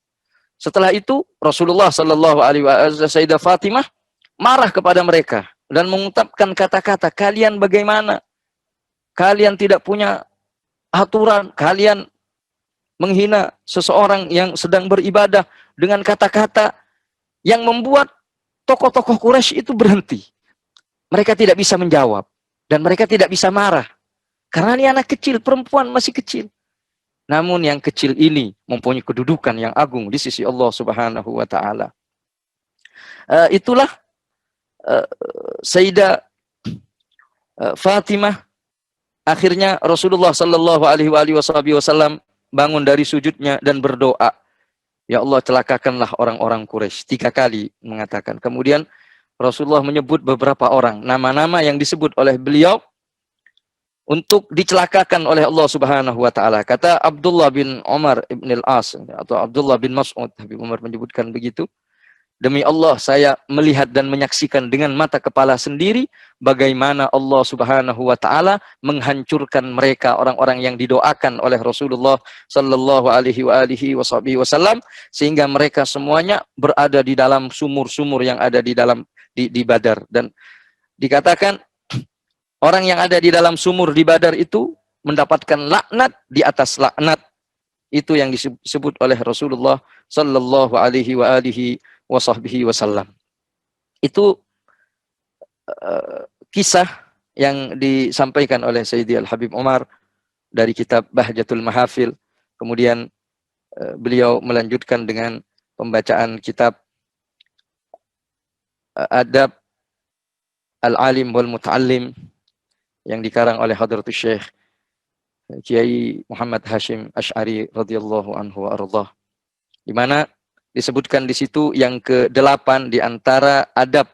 Setelah itu Rasulullah Sallallahu Alaihi Wasallam, Sayyidah Fatimah marah kepada mereka dan mengungkapkan kata-kata, kalian bagaimana? Kalian tidak punya aturan, kalian menghina seseorang yang sedang beribadah dengan kata-kata yang membuat tokoh-tokoh Quraisy itu berhenti. Mereka tidak bisa menjawab dan mereka tidak bisa marah. Karena ini anak kecil, perempuan masih kecil. Namun yang kecil ini mempunyai kedudukan yang agung di sisi Allah Subhanahu Wa Taala. Itulah Sayyidah Fatimah. Akhirnya Rasulullah Sallallahu Alaihi Wasallam bangun dari sujudnya dan berdoa, ya Allah, celakakanlah orang-orang Quraisy. 3 kali mengatakan. Kemudian Rasulullah menyebut beberapa orang, nama-nama yang disebut oleh beliau untuk dicelakakan oleh Allah Subhanahu Wa Taala. Kata Abdullah bin Umar ibn al-As atau Abdullah bin Mas'ud, Habib Umar menyebutkan begitu. Demi Allah, saya melihat dan menyaksikan dengan mata kepala sendiri bagaimana Allah Subhanahu Wa Taala menghancurkan mereka, orang-orang yang didoakan oleh Rasulullah Sallallahu Alaihi Wasallam, sehingga mereka semuanya berada di dalam sumur-sumur yang ada di dalam di Badar. Dan dikatakan orang yang ada di dalam sumur di Badar itu mendapatkan laknat di atas laknat. Itu yang disebut oleh Rasulullah Sallallahu Alaihi Wasallam. Itu kisah yang disampaikan oleh Sayyidi Al-Habib Umar dari kitab Bahjatul Mahafil. Kemudian beliau melanjutkan dengan pembacaan kitab Adab Al-Alim wal Muta'allim yang dikarang oleh Hadratus Syekh Kiai Muhammad Hashim Asy'ari radhiyallahu anhu wa ardhah, di mana disebutkan di situ yang ke-8 di antara adab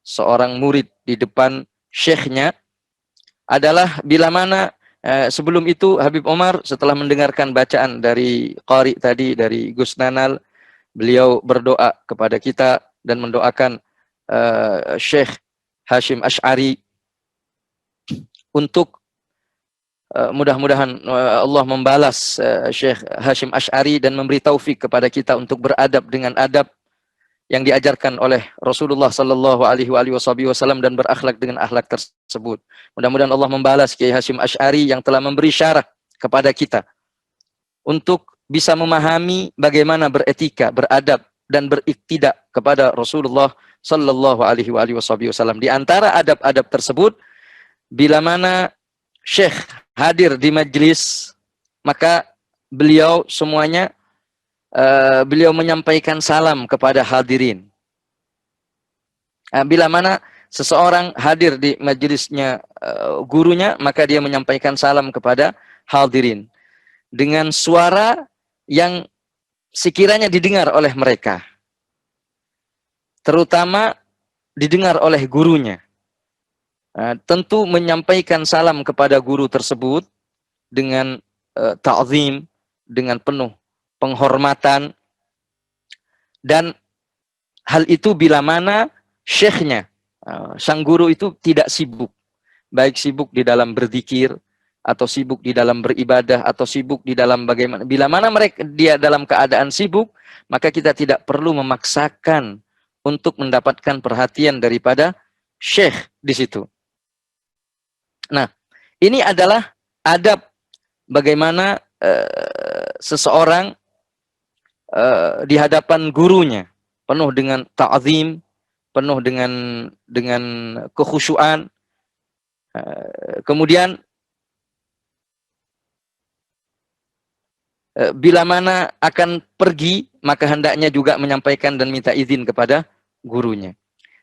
seorang murid di depan syekhnya adalah bila mana sebelum itu Habib Omar setelah mendengarkan bacaan dari qari tadi, dari Gus Nanal, beliau berdoa kepada kita dan mendoakan Syekh Hashim Asy'ari untuk mudah-mudahan Allah membalas Syekh Hashim Asy'ari dan memberi taufik kepada kita untuk beradab dengan adab yang diajarkan oleh Rasulullah sallallahu alaihi wasallam dan berakhlak dengan akhlak tersebut. Mudah-mudahan Allah membalas Kiai Hashim Asy'ari yang telah memberi syarah kepada kita untuk bisa memahami bagaimana beretika, beradab dan beriktidak kepada Rasulullah sallallahu alaihi wasallam. Di antara adab-adab tersebut, bila mana Syekh hadir di majelis, maka beliau semuanya beliau menyampaikan salam kepada hadirin. Bila mana seseorang hadir di majelisnya gurunya, maka dia menyampaikan salam kepada hadirin dengan suara yang sekiranya didengar oleh mereka, terutama didengar oleh gurunya. Tentu menyampaikan salam kepada guru tersebut dengan ta'zim, dengan penuh penghormatan, dan hal itu bila mana syekhnya, sang guru itu tidak sibuk, baik sibuk di dalam berzikir, atau sibuk di dalam beribadah, atau sibuk di dalam bagaimana. Bila mana dia dalam keadaan sibuk, maka kita tidak perlu memaksakan untuk mendapatkan perhatian daripada syekh di situ. Nah, ini adalah adab bagaimana seseorang di hadapan gurunya, penuh dengan ta'zim, penuh dengan kekhusyuan. Kemudian bila mana akan pergi, maka hendaknya juga menyampaikan dan minta izin kepada gurunya.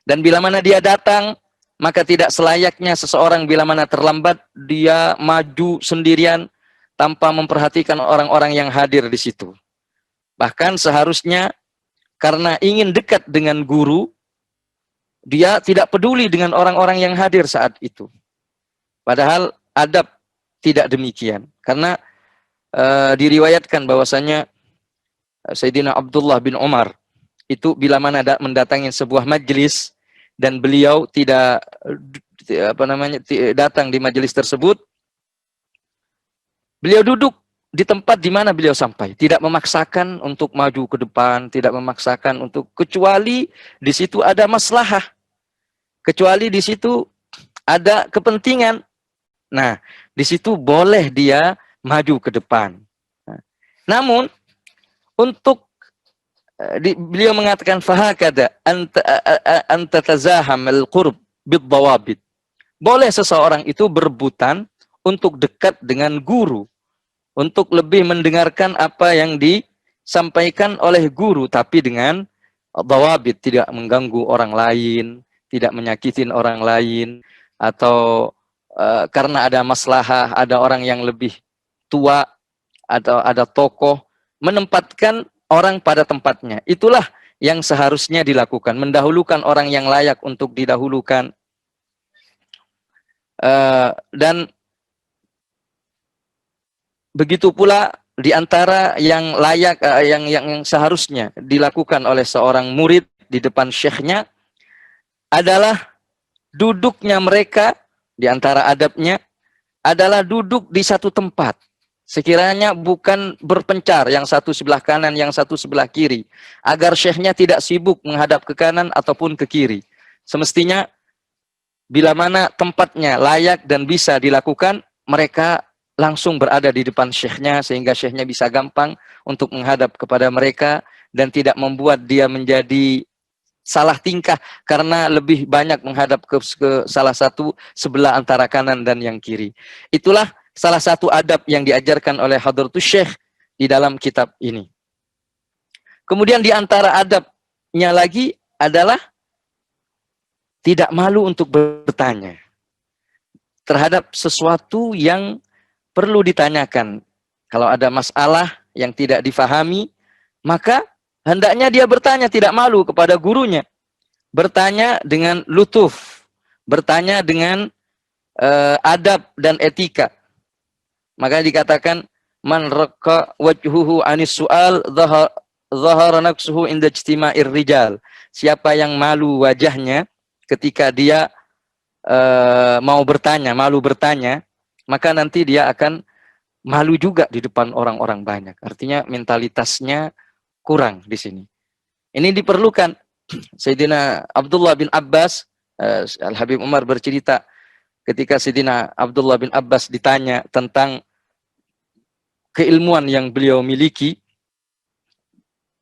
Dan bila mana dia datang, maka tidak selayaknya seseorang bila mana terlambat, dia maju sendirian tanpa memperhatikan orang-orang yang hadir di situ. Bahkan seharusnya karena ingin dekat dengan guru, dia tidak peduli dengan orang-orang yang hadir saat itu. Padahal adab tidak demikian. Karena diriwayatkan bahwasanya Sayyidina Abdullah bin Umar itu bila mana mendatangi sebuah majelis dan beliau tidak datang di majelis tersebut, beliau duduk di tempat di mana beliau sampai, tidak memaksakan untuk maju ke depan, tidak memaksakan untuk, kecuali di situ ada maslahah, kecuali di situ ada kepentingan. Nah, di situ boleh dia maju ke depan. Namun untuk beliau mengatakan fahakada anta tazaham al-qurb bid-dawabit. Boleh seseorang itu berebutan untuk dekat dengan guru, untuk lebih mendengarkan apa yang disampaikan oleh guru, tapi dengan dawabit, tidak mengganggu orang lain, tidak menyakitin orang lain, atau karena ada maslahah, ada orang yang lebih tua, atau ada tokoh, menempatkan orang pada tempatnya. Itulah yang seharusnya dilakukan, mendahulukan orang yang layak untuk didahulukan. Dan begitu pula di antara yang layak, yang seharusnya dilakukan oleh seorang murid di depan syekhnya adalah duduknya mereka, di antara adabnya adalah duduk di satu tempat. Sekiranya bukan berpencar, yang satu sebelah kanan, yang satu sebelah kiri, agar syekhnya tidak sibuk menghadap ke kanan ataupun ke kiri. Semestinya bila mana tempatnya layak dan bisa dilakukan, mereka langsung berada di depan syekhnya, sehingga syekhnya bisa gampang untuk menghadap kepada mereka dan tidak membuat dia menjadi salah tingkah karena lebih banyak menghadap ke salah satu sebelah antara kanan dan yang kiri. Itulah salah satu adab yang diajarkan oleh Hadratus Syekh di dalam kitab ini. Kemudian di antara adabnya lagi adalah tidak malu untuk bertanya terhadap sesuatu yang perlu ditanyakan. Kalau ada masalah yang tidak difahami, maka hendaknya dia bertanya tidak malu kepada gurunya, bertanya dengan lutuf, bertanya dengan adab dan etika. Maka dikatakan man raqqa wajhuhu anis su'al dhahara naqsuhu inda ijtima'ir rijal. Siapa yang malu wajahnya ketika dia mau bertanya, malu bertanya, maka nanti dia akan malu juga di depan orang-orang banyak. Artinya mentalitasnya kurang di sini. Ini diperlukan. Sayyidina Abdullah bin Abbas, Al-Habib Umar bercerita ketika Sayyidina Abdullah bin Abbas ditanya tentang keilmuan yang beliau miliki,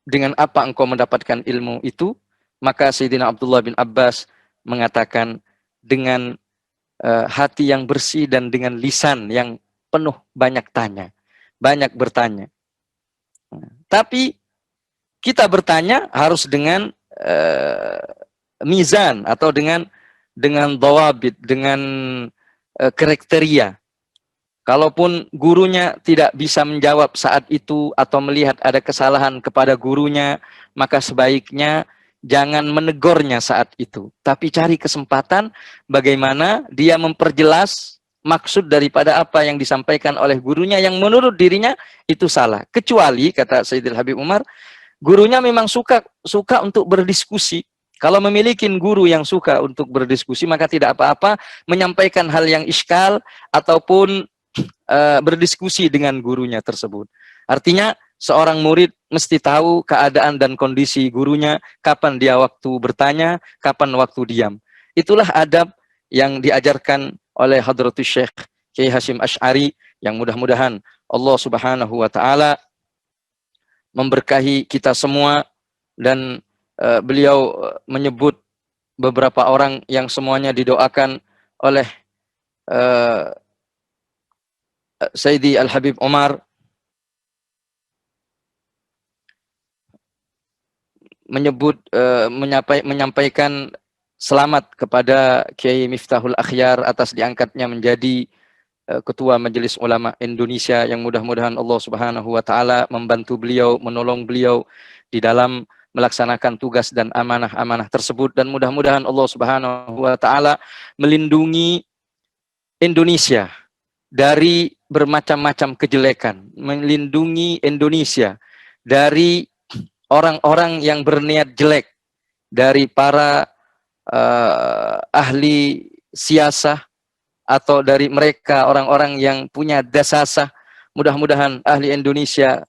dengan apa engkau mendapatkan ilmu itu, maka Sayyidina Abdullah bin Abbas mengatakan dengan hati yang bersih dan dengan lisan yang penuh banyak tanya, banyak bertanya. Tapi kita bertanya harus dengan mizan atau dengan dawabit, dengan kriteria. Kalaupun gurunya tidak bisa menjawab saat itu atau melihat ada kesalahan kepada gurunya, maka sebaiknya jangan menegurnya saat itu. Tapi cari kesempatan bagaimana dia memperjelas maksud daripada apa yang disampaikan oleh gurunya yang menurut dirinya itu salah. Kecuali, kata Sayyidil Habib Umar, gurunya memang suka untuk berdiskusi. Kalau memiliki guru yang suka untuk berdiskusi, maka tidak apa-apa menyampaikan hal yang iskal ataupun berdiskusi dengan gurunya tersebut. Artinya seorang murid mesti tahu keadaan dan kondisi gurunya, kapan dia waktu bertanya, kapan waktu diam. Itulah adab yang diajarkan oleh Hadratus Syekh Kiai Hasyim Asy'ari, yang mudah-mudahan Allah Subhanahu wa taala memberkahi kita semua. Dan beliau menyebut beberapa orang yang semuanya didoakan oleh Sayyidi Al-Habib Umar, menyampaikan selamat kepada Kiai Miftahul Akhyar atas diangkatnya menjadi Ketua Majelis Ulama Indonesia, yang mudah-mudahan Allah Subhanahu wa taala membantu beliau, menolong beliau di dalam melaksanakan tugas dan amanah-amanah tersebut, dan mudah-mudahan Allah Subhanahu wa taala melindungi Indonesia dari bermacam-macam kejelekan, melindungi Indonesia dari orang-orang yang berniat jelek, dari para ahli siasah atau dari mereka orang-orang yang punya dasasah. Mudah-mudahan ahli Indonesia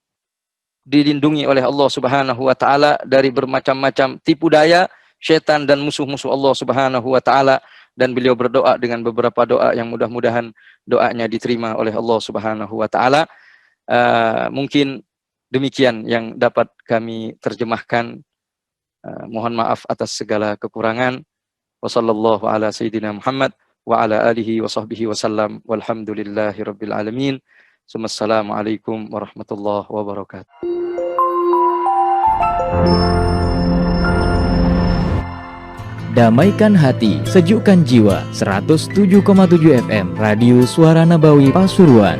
dilindungi oleh Allah Subhanahu wa taala dari bermacam-macam tipu daya syaitan dan musuh-musuh Allah Subhanahu wa taala. Dan beliau berdoa dengan beberapa doa yang mudah-mudahan doanya diterima oleh Allah Subhanahu wa taala. Mungkin demikian yang dapat kami terjemahkan. Mohon maaf atas segala kekurangan. Wassallallahu ala sayyidina Muhammad wa ala alihi wa sahbihi wasallam. Walhamdulillahi rabbil alamin. Assalamualaikum warahmatullahi wabarakatuh. Damaikan hati, sejukkan jiwa. 107,7 FM Radio Suara Nabawi Pasuruan.